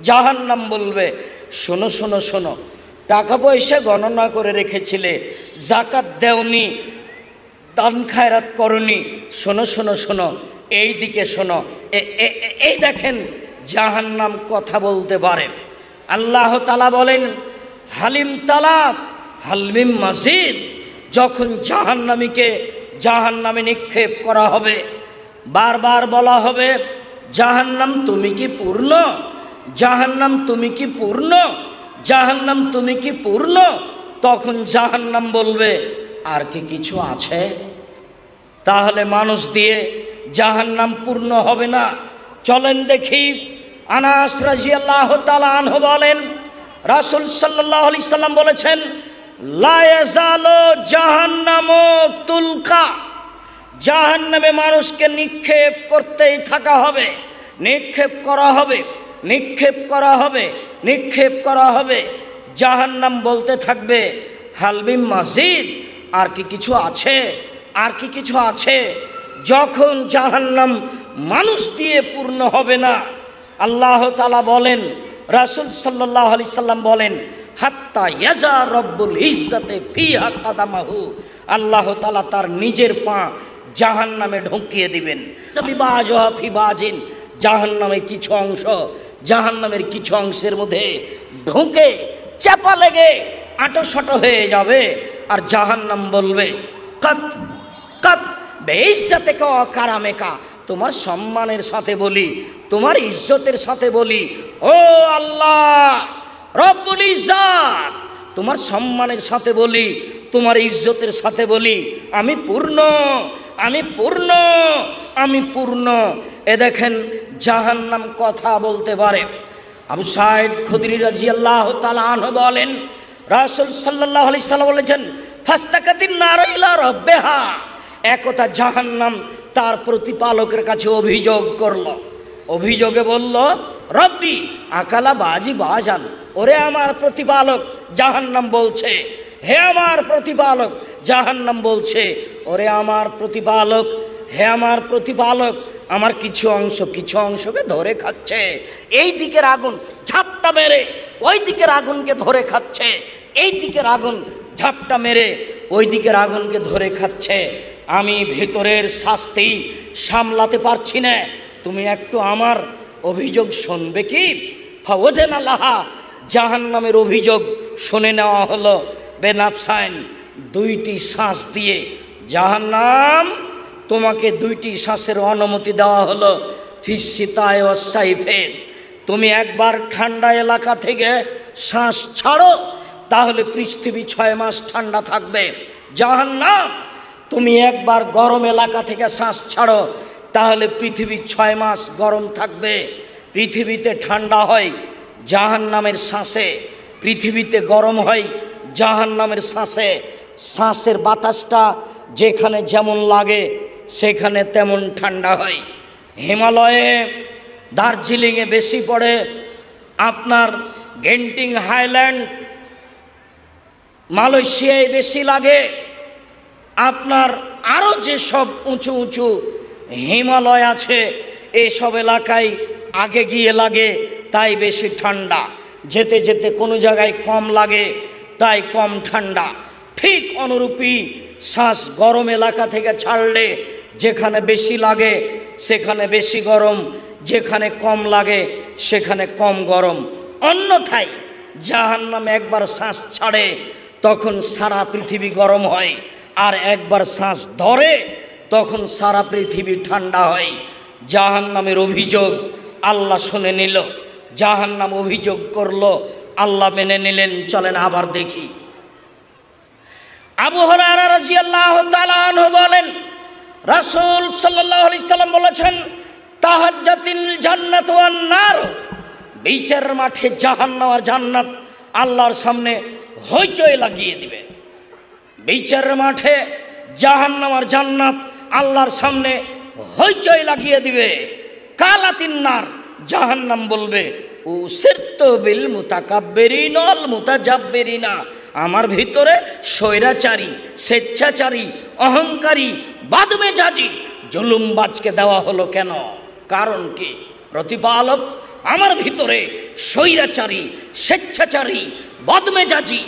জাহান্নাম বলবে, শোনো শোনো শোনো, টাকা পয়সা গণনা করে রেখেছিলে, জাকাত দেওনি, দান খায়রাত করনি, শোনো শোনো শোনো, এই দিকে শোনো, এই দেখেন জাহান্নাম কথা বলতে পারে। আল্লাহ তাআলা বলেন হালিম তালাক হালমিম মাজিদ। যখন জাহান্নামীকে জাহান্নামে নিক্ষেপ করা হবে, বারবার বলা হবে জাহান্নাম তুমি কি পূর্ণ, জাহান্নাম তুমি কি পূর্ণ, জাহান্নাম তুমি কি পূর্ণ। তখন জাহান্নাম বলবে আর কি কিছু আছে? তাহলে মানুষ দিয়ে জাহান্নাম পূর্ণ হবে না। চলেন দেখি, আনাস রাদিয়াল্লাহু তাআলা আনহু বলেন রাসূল সাল্লাল্লাহু আলাইহি সাল্লাম বলেছেন লা ইয়াজালু জাহান্নামু তুলকা, জাহান্নামে মানুষকে নিক্ষেপ করতেই থাকা হবে, নিক্ষেপ করা হবে, নিক্ষেপ করা হবে, নিক্ষেপ করা হবে। জাহান্নাম বলতে থাকবে হালবিম মাজিদ, আর কি কিছু আছে, আর কি কিছু আছে। যখন জাহান্নাম মানুষ দিয়ে পূর্ণ হবে না, আল্লাহ তাআলা বলেন, রাসূল সাল্লাল্লাহু আলাইহি সাল্লাম বলেন হাত্তা ইয়াজা রব্বুল ইজ্জাতে ফিহা কাদামাহু, আল্লাহ তাআলা তার নিজের পা জাহান্নামে ঢুকিয়ে দিবেন। বিবাজহা ফি বাজিন, জাহান্নামের কিছু অংশ জাহান্নামের কিছু অংশের মধ্যে ঢুকে চাপা লেগে আঁটোসাঁটো হয়ে যাবে। আর জাহান্নাম বলবে কাত কাত বেইজ্জতে কা কারামেকা, তোমার সম্মানের সাথে বলি, তোমার ইজ্জতের সাথে বলি, ও আল্লাহ রব্বুল ইজ্জাত, তোমার সম্মানের সাথে বলি, তোমার ইজ্জতের সাথে বলি, আমি পূর্ণ, আমি পূর্ণ, আমি পূর্ণ। এ দেখেন জাহান্নাম কথা বলতে পারে। আবু সাঈদ খুদরি রাদিয়াল্লাহু তাআলা আনহু বলেন রাসূল সাল্লাল্লাহু আলাইহি সাল্লাম বলেছেন ফাস্তাকাতিন নার ইলা রাব্বিহা, একতা জাহান্নাম তার প্রতিপালকের কাছে অভিযোগ করল। অভিযোগে বলল রব্বি আকালা বাজি বাজান, ওরে আমার প্রতিপালক, জাহান্নাম বলছে হে আমার প্রতিপালক, জাহান্নাম বলছে ওরে আমার প্রতিপালক, হে আমার প্রতিপালক, আমার কিছু অংশকে ধরে খাচ্ছে। এই দিকের আগুন ঝাপটা মেরে ওই দিকের আগুনকে ধরে খাচ্ছে, এই দিকের আগুন ঝাপটা মেরে ওই দিকের আগুনকে ধরে খাচ্ছে। আমি ভেতরের শাস্তি সামলাতে পারছি না, তুমি একটু আমার অভিযোগ শুনবে কি? ফাওয়াজানা লাহা, জাহান্নামের অভিযোগ শুনে নেওয়া হলো। বেনাফসাইন, দুইটি শ্বাস দিয়ে জাহান্নাম তোমাকে দুইটি শ্বাসের অনুমতি দেওয়া হলো। ফিসিতায় ও সাইফে, তুমি একবার ঠান্ডা এলাকা থেকে শ্বাস ছাড়ো, তাহলে পৃথিবী 6 মাস ঠান্ডা থাকবে। জাহান্নাম, তুমি একবার গরম এলাকা থেকে শ্বাস ছাড়ো, তাহলে পৃথিবী 6 মাস গরম থাকবে। পৃথিবীতে ঠান্ডা হয় জাহান্নামের শ্বাসে, পৃথিবীতে গরম হয় জাহান্নামের শ্বাসে। শ্বাসের বাতাসটা যেখানে যেমন লাগে সেখানে তেমন ঠান্ডা হয়। হিমালয়ে, দার্জিলিংয়ে বেশি পড়ে, আপনার গেন্টিং হাইল্যান্ড, মালয়েশিয়ায় বেশি লাগে, আপনার আরও যেসব উঁচু উঁচু হিমালয় আছে এসব এলাকায় আগে গিয়ে লাগে, তাই বেশি ঠান্ডা। যেতে যেতে কোনো জায়গায় কম লাগে, তাই কম ঠান্ডা। ঠিক অনুরূপী শ্বাস গরম এলাকা থেকে ছাড়লে যেখানে বেশি লাগে সেখানে বেশি গরম, যেখানে কম লাগে সেখানে কম গরম। অন্যথায় জাহান্নাম একবার শ্বাস ছাড়ে তখন সারা পৃথিবী গরম হয়, আর একবার শ্বাস ধরে তখন সারা পৃথিবী ঠান্ডা হয়। জাহান্নামের অভিযোগ আল্লাহ শুনে নিল, জাহান্নাম অভিযোগ করলো, আল্লাহ মেনে নিলেন। চলেন আবার দেখি। আবু হুরায়রা রাদিয়াল্লাহু তাআলা আনহু বলেন রাসূল সাল্লাল্লাহু আলাইহি সাল্লাম বলেছেন তাহাজ্জাতিল জান্নাত ওয়ান নার, বিচার মাঠে জাহান্নাম আর জান্নাত আল্লাহর সামনে হইচই লাগিয়ে দিবে। বিচার মাঠে জাহান্নাম আর জান্নাত আল্লাহর সামনে হইচই লাগিয়ে দিবে। কালাতিন নার, জাহান্নাম বলবে উসিরতু বিল মুতাকাব্বিরিন ওয়াল মুতাজাব্বিরিনা, আমার ভিতরে স্বৈরাচারী, স্বেচ্ছাচারী, অহংকারী, বাদমেজাজি, জুলুমবাজকে দেওয়া হলো কেন? কারণ কি? প্রতিপালক আমার ভিতরে স্বৈরাচারী, স্বেচ্ছাচারী, বদমেজাজি,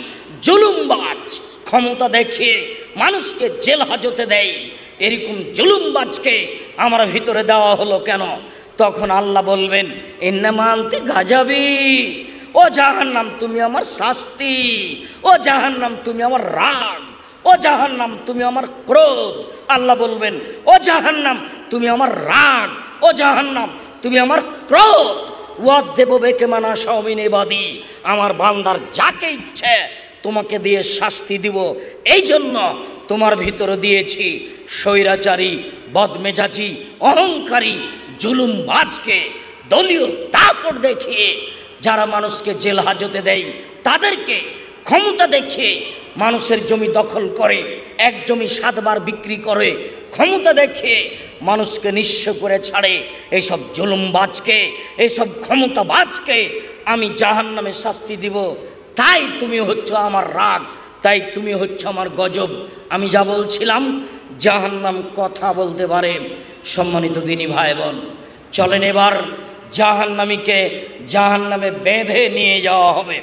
জুলুমবাজ, ক্ষমতা দেখিয়ে মানুষকে জেল হাজতে দেয়, এরকম জুলুমবাজকে আমার ভিতরে দেওয়া হলো কেন? তখন আল্লাহ বলবেন, ইন্নামা আনতি গাজাবি, ও জাহান্নাম তুমি আমার শাস্তি, ও জাহান্নাম তুমি আমার রাগ, ও জাহান্নাম তুমি আমার ক্রোধ। আল্লাহ বলবেন, ও জাহান্নাম তুমি আমার রাগ, ও জাহান্নাম তুমি আমার ক্রোধ। ওয়াদ দেব বেকে মানা সমিনে বাদী, আমার বান্দার যাকে ইচ্ছে তোমাকে দিয়ে শাস্তি দিব। এই জন্য তোমার ভিতরে দিয়েছি স্বৈরাচারী, বদমেজাজি, অহংকারী, জুলুমবাজকে, দলীয় দাপট দেখিয়ে যারা মানুষকে জেল হাজতে দেয়, তাদেরকে ক্ষমতা দেখিয়ে মানুষের জমি দখল করে, এক জমি 7 বার বিক্রি করে, ক্ষমতা দেখিয়ে মানুষকে নিঃস্ব করে ছাড়ে, এইসব জুলুমবাজকে, এইসব ক্ষমতাবাজকে আমি জাহান্নামে শাস্তি দিব। তাই তুমি হচ্ছ আমার রাগ, তাই তুমি হচ্ছ আমার গজব। আমি যা বলছিলাম, জাহান্নাম কথা বলতে পারে। সম্মানিত দিনী ভাই বোন, চলেন এবার জাহান্নামীকে জাহান্নামে বেঁধে নিয়ে যাওয়া হবে।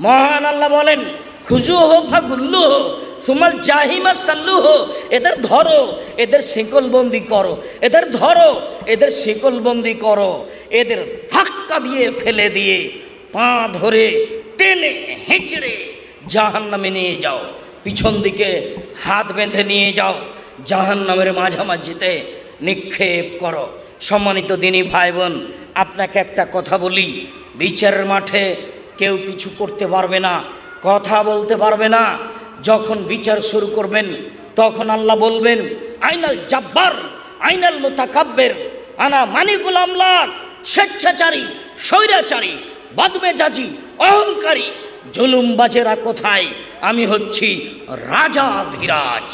মহান আল্লাহ বলেন, খুজুহু ফাগুল্লুহু সুমাল জাহিমা সাল্লুহু, এদের ধরো, এদের শিকলবন্দি করো, এদের ধরো, এদের শিকলবন্দি করো, এদের ধাক্কা দিয়ে ফেলে দিয়ে পা ধরে টেনে হেঁচড়ে জাহান্নামে নিয়ে যাও, পিছন দিকে হাত বেঁধে নিয়ে যাও, জাহান্নামের মাঝামাঝিতে নিক্ষেপ করো। সম্মানিত দিনী ভাই বোন, আপনাকে একটা কথা বলি, বিচারের মাঠে কেউ কিছু করতে পারবে না, কথা বলতে পারবে না। যখন বিচার শুরু করবেন, তখন আল্লাহ বলবেন, আইনাল জাব্বার আইনাল মুতাকাব্বির, আনা মানিকুল আমলাক। স্বেচ্ছাচারী, স্বৈরাচারী, বদমেজাজি, অহংকারী, জুলুমবাজেরা কোথায়? আমি হচ্ছি রাজাধিরাজ।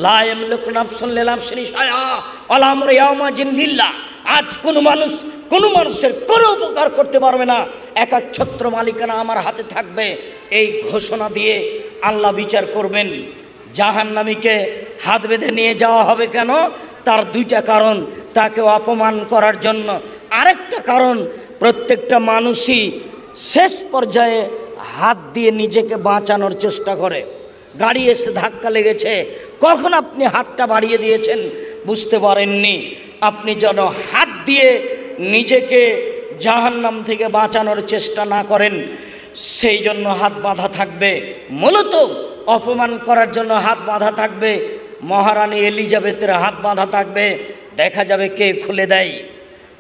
লা ইয়ামলিকু নাফসুন লিনাফসিন শাইআ ওয়ালা আমরু ইয়াওমাইযিন লিল্লাহ। আজ কোনো মানুষের কোনো উপকার করতে পারবে না, একাচ্ছত্র মালিকানা আমার হাতে থাকবে। এই ঘোষণা দিয়ে আল্লাহ বিচার করবেন। জাহান্নামীকে হাত বেঁধে নিয়ে যাওয়া হবে কেন? তার 2টা কারণ, তাকে অপমান করার জন্য। আরেকটা কারণ, প্রত্যেকটা মানুষই শেষ পর্যায়ে হাত দিয়ে নিজেকে বাঁচানোর চেষ্টা করে। গাড়ি এসে ধাক্কা লেগেছে, কখন আপনি হাতটা বাড়িয়ে দিয়েছেন বুঝতে পারেননি। আপনি যেন হাত দিয়ে নিজেকে জাহান্নাম থেকে বাঁচানোর চেষ্টা না করেন, সেই জন্য হাত বাঁধা থাকবে। মূলত অপমান করার জন্য হাত বাঁধা থাকবে। মহারানী এলিজাবেথের হাত বাঁধা থাকবে, দেখা যাবে কে খুলে দেয়।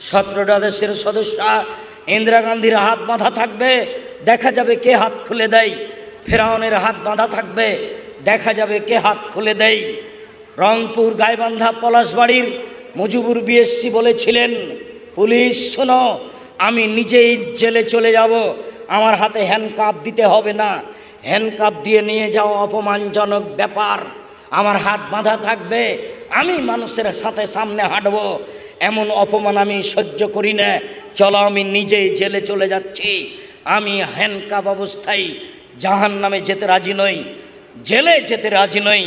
17টা দেশের সদস্য ইন্দিরা গান্ধীর হাত বাঁধা থাকবে, দেখা যাবে কে হাত খুলে দেয়। ফেরাউনের হাত বাঁধা থাকবে, দেখা যাবে কে হাত খুলে দেয়। রংপুর গাইবান্ধা পলাশবাড়ির মুজিবুর বিএসসি বলেছিলেন, পুলিশ শোনো, আমি নিজেই জেলে চলে যাব, আমার হাতে হ্যান্ডকাপ দিতে হবে না, হ্যান্ডকাপ দিয়ে নিয়ে যাও অপমানজনক ব্যাপার, আমার হাত বাঁধা থাকবে, আমি মানুষের সাথে সামনে হাঁটব, এমন অপমান আমি সহ্য করি না, চলো আমি নিজেই জেলে চলে যাচ্ছি। আমি হ্যান্ডকাপ অবস্থায় জাহান্নামে যেতে রাজি নই, জেলে যেতে রাজি নই।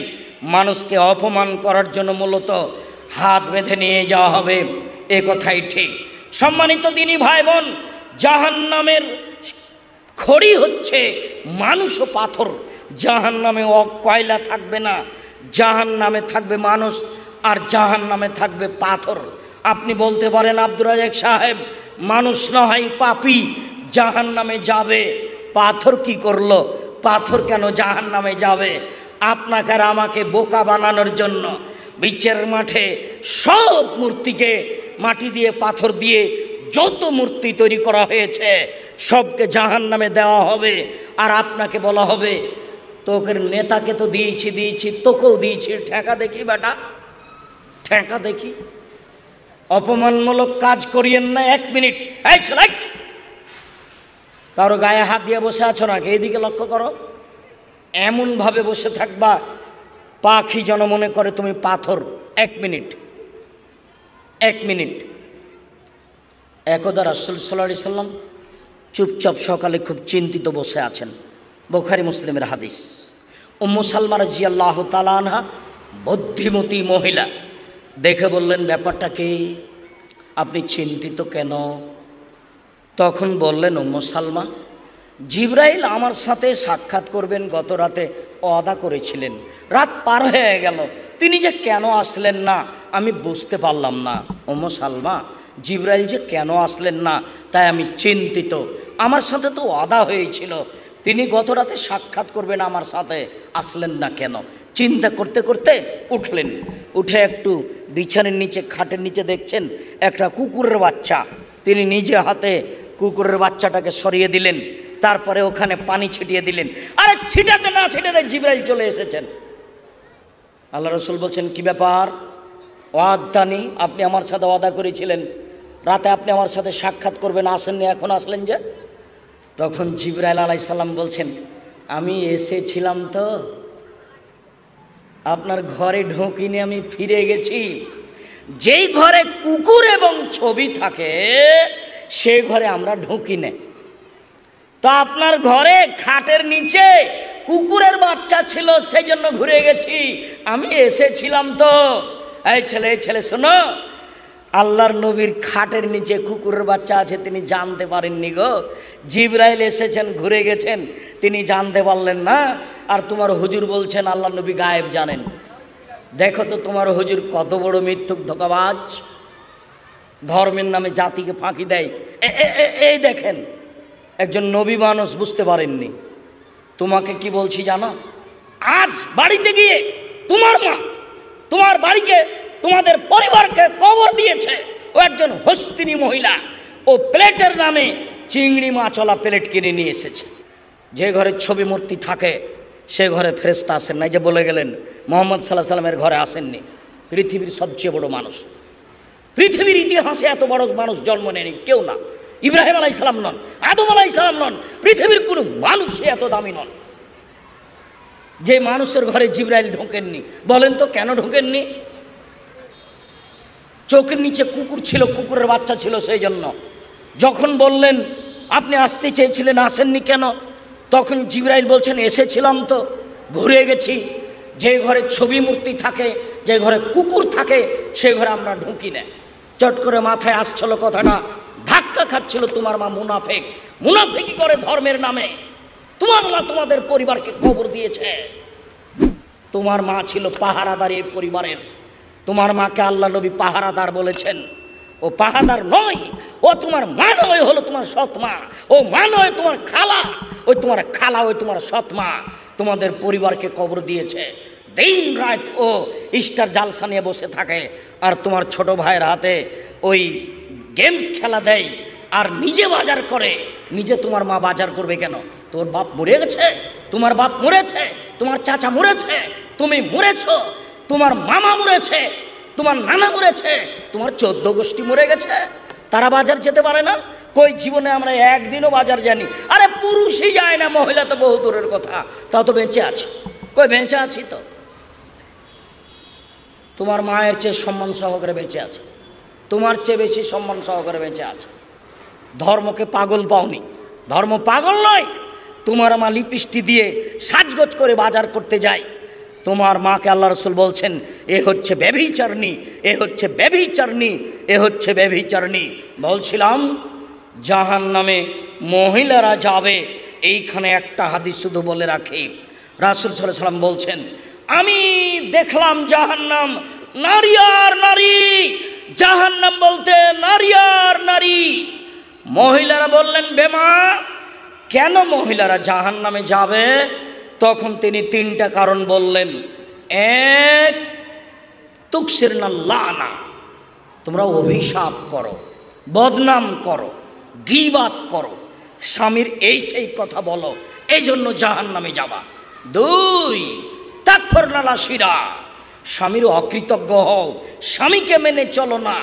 মানুষকে অপমান করার জন্য মূলত হাত বেঁধে নিয়ে যাওয়া হবে, এ কথাই ঠিক। সম্মানিত দিনী ভাই বোন, জাহান্নামের খড়ি হচ্ছে মানুষ ও পাথর। জাহান্নামে কয়লা থাকবে না, জাহান্নামে থাকবে মানুষ, আর জাহান্নামে থাকবে পাথর। আপনি বলতে পারেন, আব্দুর রাজাক সাহেব, মানুষ না হয় পাপী, জাহান্নামে যাবে, পাথর কি করলো? পাথর কেন জাহান্নামে যাবে? আপনাকে আর আমাকে বোকা বানানোর জন্য বিচারের মাঠে সব মূর্তিকে মাটি দিয়ে পাথর দিয়ে যত মূর্তি তৈরি করা হয়েছে সবকে জাহান্নামে দেওয়া হবে। আর আপনাকে বলা হবে, তোকে নেতাকে তো দিয়েছি, তোকেও দিয়েছি, ঠেকা দেখি বেটা, ঠেকা দেখি। অপমানমূলক কাজ করিয়েন না। 1 মিনিট, এই ছেলে, কারো গায়ে হাত দিয়ে বসে আছো নাকি? এইদিকে লক্ষ্য করো। এমনভাবে বসে থাকবা পাখি যেন মনে করে তুমি পাথর। 1 মিনিট, 1 মিনিট। একদা রাসূল সাল্লাল্লাহু আলাইহি সাল্লাম চুপচাপ সকালে খুব চিন্তিত বসে আছেন। বুখারী মুসলিমের হাদিস। উম্মু সালমা রাদিয়াল্লাহু তাআলা আনহা, বুদ্ধিমতী মহিলা, দেখে বললেন, ব্যাপারটা কি? আপনি চিন্তিত কেন? তখন বললেন, উম্মু সালমা, জিবরাইল আমার সাথে সাক্ষাৎ করবেন গত রাতে ওয়াদা করেছিলেন, রাত পার হয়ে গেল, তিনি যে কেন আসলেন না আমি বুঝতে পারলাম না ওম্মে সালমা জিবরাইল যে কেন আসলেন না, তাই আমি চিন্তিত। আমার সাথে তো ওয়াদা হয়েছিল তিনি গত রাতে সাক্ষাৎ করবেন, আমার সাথে আসলেন না কেন? চিন্তা করতে করতে উঠলেন, উঠে একটু বিছানের নিচে খাটের নিচে দেখছেন একটা কুকুরের বাচ্চা। তিনি নিজে হাতে কুকুরের বাচ্চাটাকে সরিয়ে দিলেন, তারপরে ওখানে পানি ছিটিয়ে দিলেন। আরে ছিটাতে না ছিটাতে জিবরাইল চলে এসেছেন। আল্লাহ রসুল বলছেন, কি ব্যাপার ওয়াদানি, আপনি আমার সাথে ওয়াদা করেছিলেন রাতে আপনি আমার সাথে সাক্ষাৎ করবেন, আসেননি, এখন আসলেন যে? তখন জিবরাইল আলাইহিস সালাম বলছেন, আমি এসেছিলাম তো, আপনার ঘরে ঢুকিনি, আমি ফিরে গেছি। যেই ঘরে কুকুর এবং ছবি থাকে সেই ঘরে আমরা ঢুকি না। তো আপনার ঘরে খাটের নিচে কুকুরের বাচ্চা ছিল, সেই জন্য ঘুরে গেছি, আমি এসেছিলাম তো। এই ছেলে শোনো, আল্লাহর নবীর খাটের নিচে কুকুরের বাচ্চা আছে তিনি জানতে পারেননি গো। জিবরাইল এসেছেন, ঘুরে গেছেন, তিনি জানতে পারলেন না। আর তোমার হুজুর বলছেন আল্লাহ নবী গায়েব জানেন। দেখো তো তোমার হুজুর কত বড় মিথ্যুক ধোঁকাবাজ, ধর্মের নামে জাতিকে ফাঁকি দেয়। এই দেখেন একজন নবী মানুষ বুঝতে পারেননি। তোমাকে কি বলছি জানো, আজ বাড়িতে গিয়ে তোমার মা তোমার বাড়িকে তোমাদের পরিবারকে কবর দিয়েছে। ও একজন হস্তিনী মহিলা, ও প্লেটের নামে চিংড়ি মাছওয়ালা প্লেট কিনে নিয়ে এসেছে। যে ঘরে ছবি মূর্তি থাকে সে ঘরে ফেরেশতা আসেন না। যে বলে গেলেন মুহাম্মদ সাল্লাল্লাহু আলাইহি সাল্লামের ঘরে আসেননি। পৃথিবীর সবচেয়ে বড় মানুষ, পৃথিবীর ইতিহাসে এত বড় মানুষ জন্ম নেয়নি কেউ না। ইব্রাহিম আলাইহিস সালাম নন, আদম আলাইহিস সালাম নন, পৃথিবীর কোনো মানুষই এত দামি নন। যে মানুষের ঘরে জিবরাইল ঢোকেননি, বলেন তো কেন ঢোকেননি? চোখের নিচে কুকুর ছিল, কুকুরের বাচ্চা ছিল, সেই জন্য। যখন বললেন আপনি আসতে চেয়েছিলেন, আসেননি কেন? তখন জিবরাইল বলছেন, এসেছিলাম তো, ঘুরে গেছি। যে ঘরে ছবি মূর্তি থাকে, যে ঘরে কুকুর থাকে, সে ঘরে আমরা ঢুকি না। চট করে মাথায় আসছিল কথাটা, ধাক্কা খাচ্ছিল, তোমার মা মুনাফেক, মুনাফেকি করে ধর্মের নামে। তোমার মা তোমাদের পরিবারকে কবর দিয়েছে। তোমার মা ছিল পাহারাদার এই পরিবারের। তোমার মাকে আল্লাহ নবী পাহারাদার বলেছেন। ও পাহারাদার নয়, ও তোমার মা নয়, হলো তোমার সৎ মা। ও মা নয়, তোমার খালা। ওই তোমার খালা, ওই তোমার সৎ মা তোমাদের পরিবারকে কবর দিয়েছে। দিন রাত ও স্টার জালসা নিয়ে বসে থাকে, আর তোমার ছোট ভাইয়ের হাতে ওই গেমস খেলা দেয়, আর নিজে বাজার করে। নিজে তোমার মা বাজার করবে কেন? তোর বাপ মরে গেছে, তোমার বাপ মরেছে, তোমার চাচা মরেছে, তুমি মরেছ, তোমার মামা মরেছে, তোমার নানা মরেছে, তোমার 14 গোষ্ঠী মরে গেছে, তারা বাজার যেতে পারে না। কই জীবনে আমরা একদিনও বাজার জানি? আরে পুরুষই যায় না, মহিলা তো বহু দূরের কথা, তাও তো বেঁচে আছি। কই বেঁচে আছি তো। তোমার মায়ের চেয়ে সম্মান সহকারে বেঁচে আছে, তোমার চেয়ে বেশি সম্মান সহকারে বেঁচে আছে। ধর্মকে পাগল পাওনি, ধর্ম পাগল নয়। তোমার মা লিপস্টিক দিয়ে সাজগোজ করে বাজার করতে যায়। তোমার মাকে আল্লাহ রসুল বলছেন, এ হচ্ছে ব্যভিচারিণী, এ হচ্ছে ব্যভিচারিণী, এ হচ্ছে ব্যভিচারিণী। বলছিলাম জাহান্নামে মহিলারা যাবে। এইখানে একটা হাদিস শুধু বলে রাখি, রাসূল সাল্লাল্লাহু আলাইহি ওয়াসাল্লাম বলছেন, আমি দেখলাম জাহান্নাম নারী আর নারী। জাহান্নাম বলতে নারী আর নারী। মহিলারা বললেন, বেমা কেন মহিলারা জাহান্নামে যাবে? তখন তিনি 3টা কারণ বললেন। এক, তুকসিরনা লানা, তোমরা অভিশাপ করো, বদনাম করো, গীবাত করো, স্বামীর এই সেই কথা বলো, এই জন্য জাহান্নামে যাবা। 2, তাকফুরনা লাশিরা, স্বামীর অকৃতজ্ঞ হও, স্বামীকে মেনে চলো না,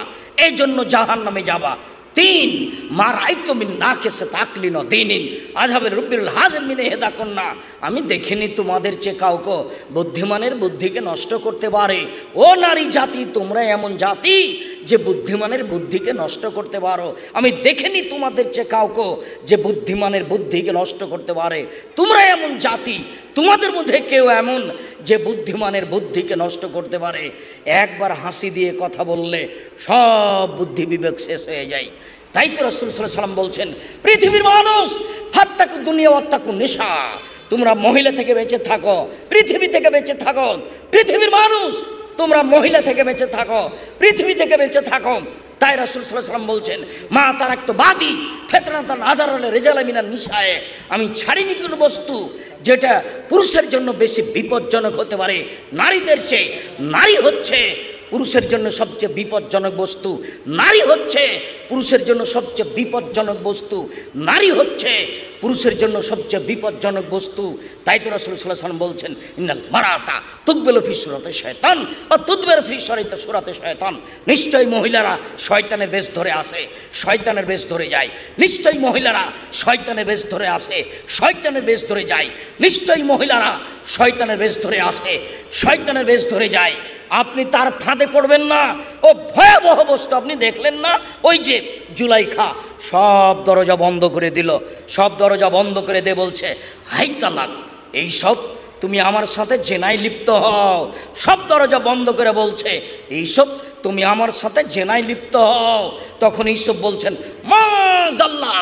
এই জন্য জাহান্নামে যাবা। 3, মা রাইতো মিন নাকিসে তাকলিন দিনিন আযহাবের রব্বিল হাযম মিন হেদা কন্যা, আমি দেখিনি তোমাদের চেয়ে কাউকে বুদ্ধিমানের বুদ্ধিকে নষ্ট করতে পারে। ও নারী জাতি, তোমরা এমন জাতি যে বুদ্ধিমানের বুদ্ধিকে নষ্ট করতে পারো। আমি দেখিনি তোমাদের চেয়ে কাউকে যে বুদ্ধিমানের বুদ্ধিকে নষ্ট করতে পারে। তোমরা এমন জাতি, তোমাদের মধ্যে কেউ এমন যে বুদ্ধিমানের বুদ্ধিকে নষ্ট করতে পারে। একবার হাসি দিয়ে কথা বললে সব বুদ্ধি বিবেক শেষ হয়ে যায়। তাই তো রাসূল সাল্লাল্লাহু আলাইহি ওয়াসাল্লাম বলছেন, পৃথিবীর মানুষ হাত্তাকু দুনিয়া ওয়াত্তাকু নিসা, তোমরা মহিলা থেকে বেঁচে থাকো, পৃথিবী থেকে বেঁচে থাকো। পৃথিবীর মানুষ তোমরা মহিলা থেকে বেঁচে থাকো, পৃথিবী থেকে বেঁচে থাকো। তাই রাসূল সাল্লাল্লাহু আলাইহি ওয়াসাল্লাম বলছেন, মা তারাক্তুবাদি ফিতনাতান আযারা রিজালা মিনান নিসায়ে, আমি ছাড়িনি কোনো বস্তু যেটা পুরুষের জন্য বেশি বিপজ্জনক হতে পারে নারীদের চেয়ে। নারী হচ্ছে পুরুষের জন্য সবচেয়ে বিপজ্জনক বস্তু, নারী হচ্ছে পুরুষের জন্য সবচেয়ে বিপজ্জনক বস্তু, নারী হচ্ছে পুরুষের জন্য সবচেয়ে বিপজ্জনক বস্তু। তাই তো রাসূল সাল্লাল্লাহু আলাইহি ওয়াসাল্লাম বলছেন, ইন্নাল মারাতা তুকবিলু ফি সূরাতি শয়তান ওয়া তুদবিরু ফি সূরাতি শয়তান, নিশ্চয়ই মহিলারা শয়তানের বেশ ধরে আসে, শয়তানের বেশ ধরে যায়। নিশ্চয়ই মহিলারা শয়তানের বেশ ধরে আসে, শয়তানের বেশ ধরে যায়। নিশ্চয়ই মহিলারা শয়তানের বেশ ধরে আসে, শয়তানের বেশ ধরে যায়। আপনি তার ফাঁদে পড়বেন না। ও ভয়াবহ বস্তু, আপনি দেখলেন না ওই যে জুলাইখা সব দরজা বন্ধ করে দিল, সব দরজা বন্ধ করে দিয়ে বলছে, হাই তালাক, এইসব তুমি আমার সাথে জেনায় লিপ্ত হও। সব দরজা বন্ধ করে বলছে, এইসব তুমি আমার সাথে জেনায় লিপ্ত হও। তখন এইসব বলছেন, মাযাল্লাহ,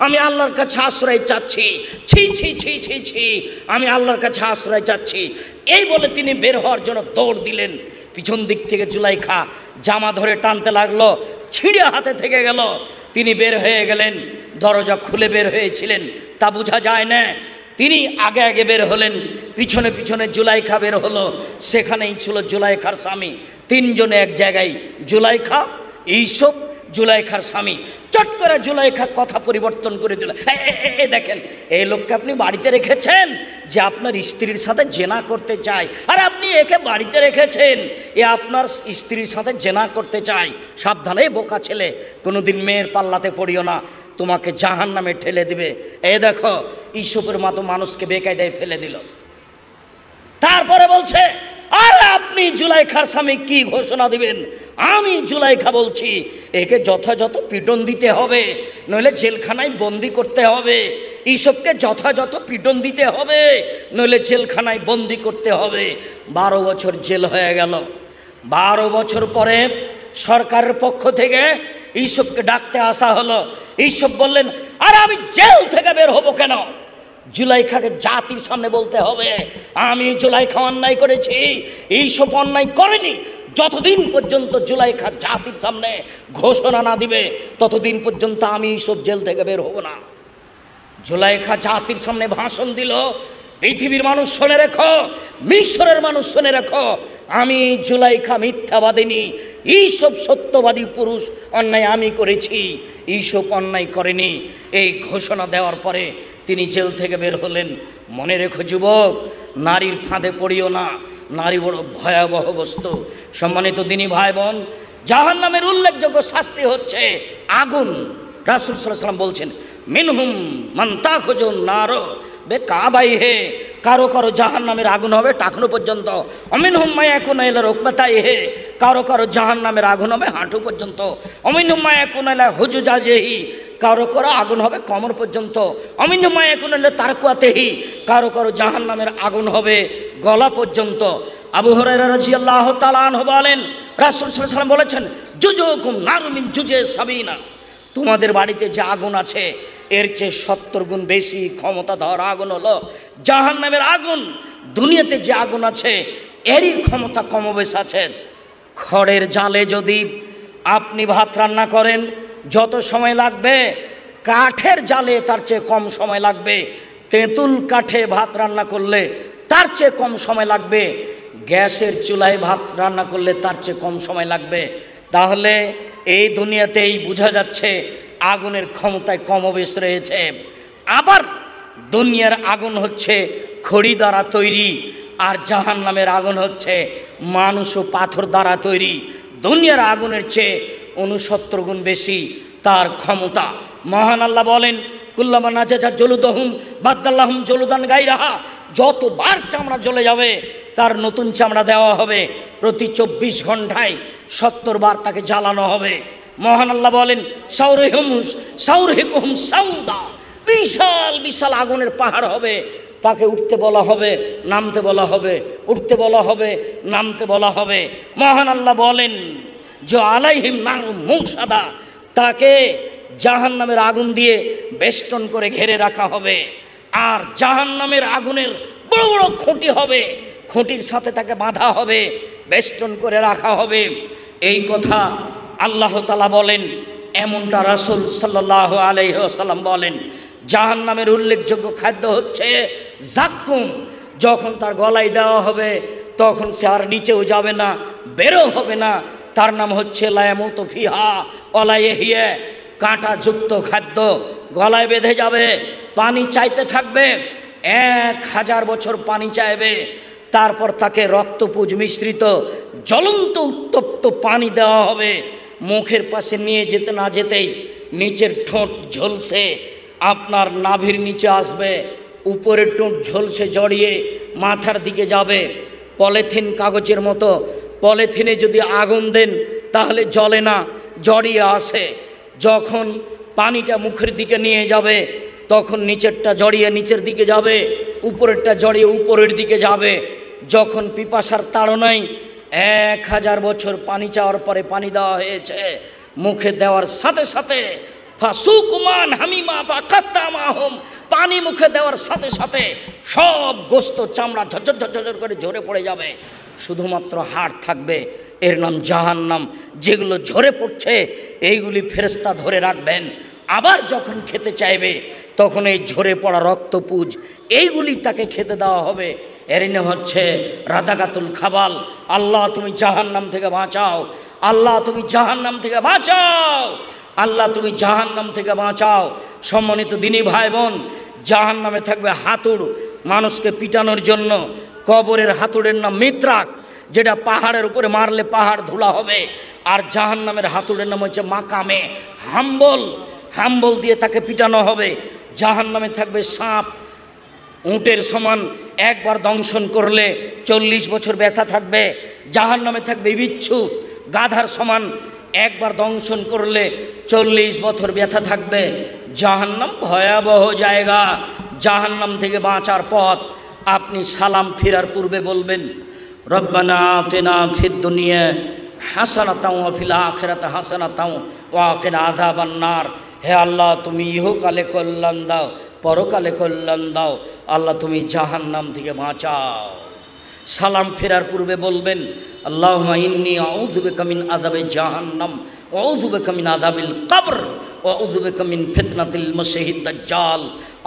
আমি আল্লাহর কাছে আশ্রয় চাচ্ছি, ছি ছি ছি ছি ছি, আমি আল্লাহর কাছে আশ্রয় চাচ্ছি। এই বলে তিনি বের হওয়ার জন্য দৌড় দিলেন। পিছন দিক থেকে জুলাইখা জামা ধরে টানতে লাগলো, ছিঁড়ে হাতে থেকে গেল। তিনি বের হয়ে গেলেন, দরজা খুলে বের হয়েছিলেন তা বোঝা যায় না। তিনি আগে আগে বের হলেন, পিছনে পিছনে জুলাইখা বের হলো। সেখানেই ছিল জুলাইখার স্বামী। তিনজনে এক জায়গায়, জুলাইখা, এইসব, জুলাইখার স্বামী। চট করে জুলাইখা কথা পরিবর্তন করে দিল, দেখেন এই লোককে আপনি বাড়িতে রেখেছেন যে আপনার স্ত্রীর সাথে জেনা করতে চায়, আর আপনি একে বাড়িতে রেখেছেন এ আপনার স্ত্রীর সাথে জেনা করতে চায়। সাবধানে বোকা ছেলে, কোনোদিন মেয়ের পাল্লাতে পড়িও না, তোমাকে জাহান্নামে ঠেলে দিবে। দেখো ইসুফের মতো মানুষকে বেকায়দায় ফেলে দিল। তারপরে বলছে, আরে আপনি জুলাইখার স্বামী কি ঘোষণা দিবেন? আমি জুলাইখা বলছি, একে যথাযথ পিটন দিতে হবে, নইলে জেলখানায় বন্দি করতে হবে। এইসবকে যথাযথ পিটন দিতে হবে, নইলে জেলখানায় বন্দি করতে হবে। 12 বছর জেল হয়ে গেল। 12 বছর পরে সরকারের পক্ষ থেকে এইসবকে ডাকতে আসা হলো। এইসব বললেন, আরে আমি জেল থেকে বের হবো কেন? জুলাইখাকে জাতির সামনে বলতে হবে, আমি জুলাইখা অন্যায় করেছি। এইসব অন্যায় করেনি। যতদিন পর্যন্ত জুলাইখা জাতির সামনে ঘোষণা না দিবে ততদিন পর্যন্ত আমি এইসব জেল থেকে বের হব না। জুলাইখা জাতির সামনে ভাষণ দিল, পৃথিবীর মানুষ শুনে রেখো, মিশরের মানুষ শুনে রেখো, আমি জুলাইখা মিথ্যাবাদিনী, এইসব সত্যবাদী পুরুষ, অন্যায় আমি করেছি, এইসব অন্যায় করেনি। এই ঘোষণা দেওয়ার পরে তিনি জেল থেকে বের হলেন। মনে রেখো যুবক, নারীর ফাঁদে পড়িও না, নারী বড় ভয়াবহ বস্তু। সম্মানিত দিনী ভাই বোন, জাহান্নামের উল্লেখযোগ্য শাস্তি হচ্ছে আগুন। রাসূল সাল্লাল্লাহু আলাইহি ওয়াসাল্লাম বলছেন, মিনহুম মান তাখুজুন নার বিকাবাইহি, কারো কারো জাহান্নামের আগুন হবে টাকনো পর্যন্ত। অমিনহুম মা ইয়াকুনু ইলা রুকবাতাইহি, কারো কারো জাহান্নামের আগুন হবে হাঁটু পর্যন্ত। অমিনহুম মা ইয়াকুনু ইলা হুজুজাজিহি, কারো কারো আগুন হবে কোমর পর্যন্ত। অমিনহুম মা ইয়াকুনু ইলা তারকুয়াতিহি, কারো কারো জাহান্নামের আগুন হবে গলা পর্যন্ত। আবু হুরায়রা রাদিয়াল্লাহু তাআলা আনহু বলেন, রাসূল সাল্লাল্লাহু আলাইহি ওয়াসাল্লাম বলেছেন, জুজুকুম নারু মিন জুজে সাবিনা, তোমাদের বাড়িতে যে আগুন আছে এর চেয়ে 70 গুণ বেশি ক্ষমতাধর আগুন হলো জাহান্নামের আগুন। দুনিয়াতে যে আগুন আছে এরই ক্ষমতা কমবেশ আছে। খড়ের জালে যদি আপনি ভাত রান্না করেন যত সময় লাগবে, কাঠের জালে তার চেয়ে কম সময় লাগবে। তেঁতুল কাঠে ভাত রান্না করলে তার চেয়ে কম সময় লাগবে। গ্যাসের চুলায় ভাত রান্না করলে তার চেয়ে কম সময় লাগবে। তাহলে এই দুনিয়াতেই বোঝা যাচ্ছে আগুনের ক্ষমতায় কমবেশ রয়েছে। আবার দুনিয়ার আগুন হচ্ছে খড়ি দ্বারা তৈরি, আর জাহান্নামের আগুন হচ্ছে মানুষ ও পাথর দ্বারা তৈরি। দুনিয়ার আগুনের চেয়ে 69 গুণ বেশি তার ক্ষমতা। মহান আল্লাহ বলেন, কুল্লামা নাজাজা জলুদহুম বাদদাল্লাহুম জলুদান গায়রাহা, যতবার চামড়া জ্বলে যাবে তার নতুন চামড়া দেওয়া হবে। প্রতি 24 ঘন্টায় 70 বার তাকে জ্বালানো হবে। মহান আল্লাহ বলেন, সাউরহিকুহুম সাউদা, বিশাল বিশাল আগুনের পাহাড় হবে, তাকে উঠতে বলা হবে, নামতে বলা হবে, উঠতে বলা হবে, নামতে বলা হবে। মহান আল্লাহ বলেন, যে আলাইহিম নারুম মুসাদা, তাকে জাহান্নামের আগুন দিয়ে বেষ্টন করে ঘিরে রাখা হবে। আর জাহান্নামের আগুনের বড় বড় খুঁটি হবে, খুঁটির সাথে তাকে বাঁধা হবে। বেষ্টন করে রাখা হবে। এই কথা আল্লাহ তাআলা বলেন, এমনটা রাসূল সাল্লাল্লাহু আলাইহি ওয়াসাল্লাম বলেন। জাহান্নামের উল্লেখযোগ্য খাদ্য হচ্ছে জাক্কুম। যখন তার গলায় দেওয়া হবে তখন সে আর নিচেও যাবে না, বেরো হবে না। তার নাম হচ্ছে লা ইয়ামুতু ফিহা ওয়ালা ইয়াহইয়া। কাঁটাযুক্ত খাদ্য গলায় বেঁধে যাবে, পানি চাইতে থাকবে, 1000 বছর পানি চাইবে। তারপর তাকে রক্তপুঞ্জ মিশ্রিত জ্বলন্ত উত্তপ্ত পানি দেওয়া হবে। মুখের পাশে নিয়ে যেতে না যেতেই নিচের ঠোঁট ঝলসে আপনার নাভির নিচে আসবে, উপরের ঠোঁট ঝলসে জড়িয়ে মাথার দিকে যাবে। পলিথিন কাগজের মতো, পলিথিনে যদি আগুন দেন তাহলে জ্বলে না, জড়িয়ে আসে। যখন পানিটা মুখের দিকে নিয়ে যাবে তখন নিচেরটা জড়িয়ে নিচের দিকে যাবে, উপরেরটা জড়িয়ে উপরের দিকে যাবে। যখন পিপাসার তাড়নায় 1000 বছর পানি চাওয়ার পরে পানি দেওয়া হয়েছে, মুখে দেওয়ার সাথে সাথে ফাসুকুমান হামিমা বা কাত্তামাহুম, পানি মুখে দেওয়ার সাথে সাথে সব গোস্ত চামড়া ঝরঝর ঝরঝর করে ঝরে পড়ে যাবে, শুধুমাত্র হাড় থাকবে। এর নাম জাহান্নাম। যেগুলো ঝরে পড়ছে এইগুলি ফেরেশতা ধরে রাখবেন। আবার যখন খেতে চাইবে তখন এই ঝরে পড়া রক্তপুঞ্জ এইগুলি তাকে খেতে দেওয়া হবে। এর নাম হচ্ছে রাদাগাতুল খাবাল। আল্লাহ তুমি জাহান্নাম থেকে বাঁচাও, আল্লাহ তুমি জাহান্নাম থেকে বাঁচাও, আল্লাহ তুমি জাহান্নাম থেকে বাঁচাও। সম্মানিত দিনী ভাই বোন, জাহান্নামে থাকবে হাতুড় মানুষকে পিটানোর জন্য। কবরের হাতুড়ের নাম মিত্রাক, যেটা পাহাড়ের উপরে মারলে পাহাড় ধুলা হবে। আর জাহান্নামের হাতুড়ের নাম হচ্ছে মাকামে হাম্বল, হাম্বল দিয়ে তাকে পিটানো হবে। জাহান্নামে থাকবে সাপ, উটের সমান একবার দংশন করলে 40 বছর ব্যথা থাকবে। জাহান্নামে থাকবে বিচ্ছু, গাধার সমান একবার দংশন করলে 40 বছর ব্যথা থাকবে। জাহান্নাম ভয়াবহ জায়গা। জাহান্নাম থেকে বাঁচার পথ আপনি সালাম ফেরার পূর্বে বলবেন, রব্বানা আতিনা ফিদ দুনিয়া হাসানাতাও ওয়া ফিল আখিরাতি হাসানাতাও ওয়া কিনা আযাবান নার। হে আল্লাহ, তুমি ইহকালে কল্যাণ দাও, পরকালে কল্যাণ দাও। আল্লাহ তুমি জাহান্নাম থেকে বাঁচাও। সালাম ফেরার পূর্বে বলবেন, আল্লাহুম্মা ইন্নী আউযু বিকা মিন আযাবি জাহান্নাম ওয়া আউযু বিকা মিন আযাবিল কবর ওয়া আউযু বিকা মিন ফিতনাতিল মাসীহিদ দাজ্জাল।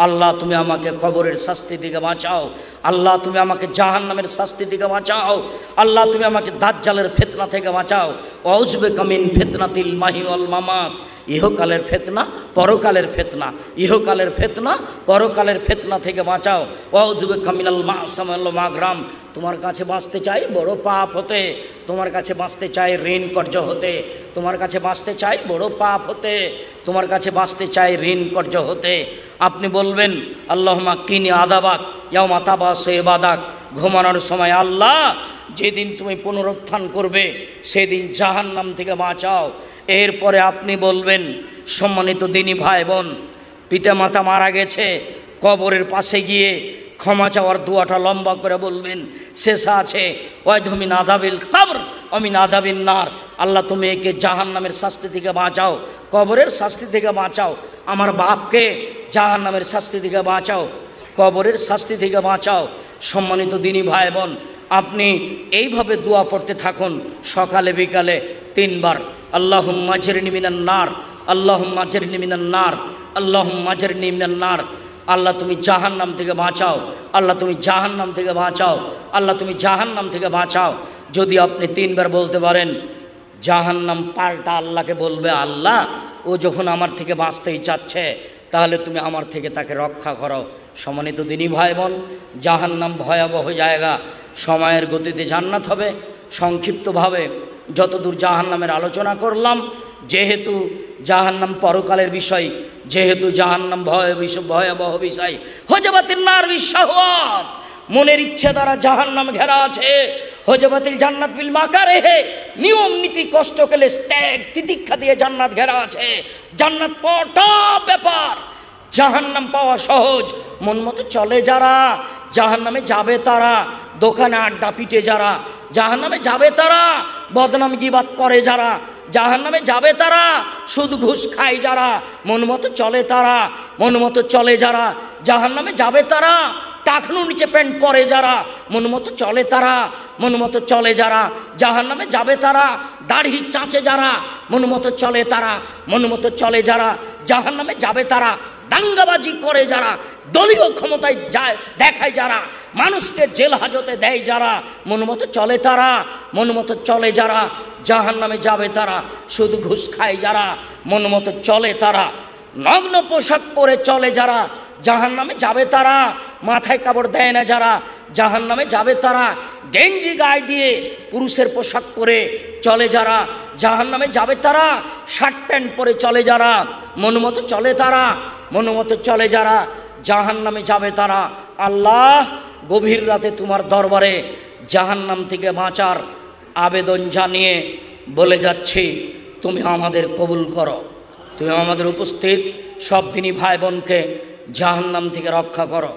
আল্লাহ তুমি আমাকে কবরের শাস্তি থেকে বাঁচাও, আল্লাহ তুমি আমাকে জাহান্নামের শাস্তি থেকে বাঁচাও, আল্লাহ তুমি আমাকে দাজ্জালের ফিতনা থেকে বাঁচাও। ওয়া আউযু বিকা মিন ফিতনাতিল মাহি ওয়াল মামাত। ইহকালের ফিতনা, পরকালের ফিতনা, ইহকালের ফিতনা, পরকালের ফিতনা থেকে বাঁচাও। ওয়া আউযু বিকা মিনাল মা'সাম ওয়াল মাগরাম। তোমার কাছে বাঁচতে চাই বড় পাপ হতে, তোমার কাছে বাঁচতে চাই ঋণ কর্য হতে, তোমার কাছে বাঁচতে চাই বড় পাপ হতে, তোমার কাছে বাঁচতে চাই ঋণ কর্য হতে। আপনি বলবেন, আল্লাহুম্মা কিনি আযাবাক ইয়াওমা তাবাসু ইবাদাক। ঘুমানোর সময় আল্লাহ যেদিন তুমি পুনরুত্থান করবে সেদিন জাহান্নাম থেকে বাঁচাও। এরপরে আপনি বলবেন, সম্মানিত দিনী ভাই বোন, পিতামাতা মারা গেছে, কবরের পাশে গিয়ে ক্ষমা চাওয়ার দোয়াটা লম্বা করে বলবেন। শেষে আছে ওয়াইদু মিন আযাবিল কবর ওয়া মিন আযাবিন নার। আল্লাহ তুমি একে জাহান্নামের শাস্তি থেকে বাঁচাও, কবরের শাস্তি থেকে বাঁচাও। আমার বাপকে জাহান্নামের শাস্তি থেকে বাঁচাও, কবরের শাস্তি থেকে বাঁচাও। সম্মানিত দিনী ভাই বোন, আপনি এইভাবে দোয়া পড়তে থাকুন সকালে বিকালে 3 বার। আল্লাহুম্মা আজরিনি মিনান নার, আল্লাহুম্মা আজরিনি মিনান নার, আল্লাহুম্মা আজরিনি মিনান নার। আল্লাহ তুমি জাহান্নাম থেকে বাঁচাও, আল্লাহ তুমি জাহান্নাম থেকে বাঁচাও, আল্লাহ তুমি জাহান্নাম থেকে বাঁচাও। যদি আপনি 3 বার বলতে পারেন, জাহান্নাম পাল্টা আল্লাহকে বলবে, আল্লাহ ও যখন আমার থেকে বাঁচতেই চাচ্ছে তাহলে তুমি আমার থেকে তাকে রক্ষা করো। সম্মানিত দিনী ভাই বোন, জাহান্নাম ভয়াবহ জায়গা। সময়ের গতিতে জান্নাত হবে। সংক্ষিপ্তভাবে যতদূর জাহান্নামের আলোচনা করলাম, যেহেতু জাহান্নাম পরকালের বিষয়, যেহেতু জাহান্নাম ভয়াবহ বিষয়, হজবাতিন নার বিশাহওয়াত, মনের ইচ্ছে দ্বারা জাহান্নাম ঘেরা আছে। হজবাতিল জান্নাত বিল মাকারিহ, নিয়ম নীতি কষ্ট কেলে ত্যাগ তিতিক্ষা দিয়ে জান্নাত ঘেরা আছে। জান্নাত পাওয়াটা ব্যাপার, জাহান্নাম পাওয়া সহজ। মন মতো চলে যারা জাহান্নামে যাবে তারা, দোকানে আড্ডা পিটে যারা জাহান্নামে যাবে তারা, বদনাম গীবাত করে যারা জাহান্নামে যাবে তারা, সুদ ঘুষ খায় যারা, মন মতো চলে তারা, মন মতো চলে যারা জাহান্নামে যাবে তারা, টাকনু নিচে প্যান্ট পরে যারা মন মতো চলে তারা মনমতো চলে যারা জাহান্নামে যাবে তারা। দাড়ি চাঁচে যারা মনমতো চলে তারা, মনমতো চলে যারা জাহান্নামে যাবে তারা। দাঙ্গাবাজি করে যারা, দলীয় ক্ষমতায় যায় দেখায় যারা, মানুষকে জেল হাজতে দেয় যারা, মনমতো চলে তারা, মনমতো চলে যারা জাহান্নামে যাবে তারা। শুধু ঘুষ খায় যারা, মনমতো চলে তারা। নগ্ন পোশাক পরে চলে যারা জাহান্নামে যাবে তারা। মাথায় কাপড় দেয় না যারা জাহান্নামে যাবে তারা। গেঞ্জি গায়ে দিয়ে পুরুষের পোশাক পরে চলে যারা জাহান্নামে যাবে তারা। শার্ট প্যান্ট পরে চলে যারা, মনমতো চলে তারা, মনমতো চলে যারা জাহান্নামে যাবে তারা। আল্লাহ, গভীর রাতে তোমার দরবারে জাহান্নাম থেকে বাঁচার আবেদন জানিয়ে বলে যাচ্ছি, তুমি আমাদের কবুল করো। তুমি আমাদের উপস্থিত সব দিনই ভাই বোনকে জাহান্নাম থেকে রক্ষা করো।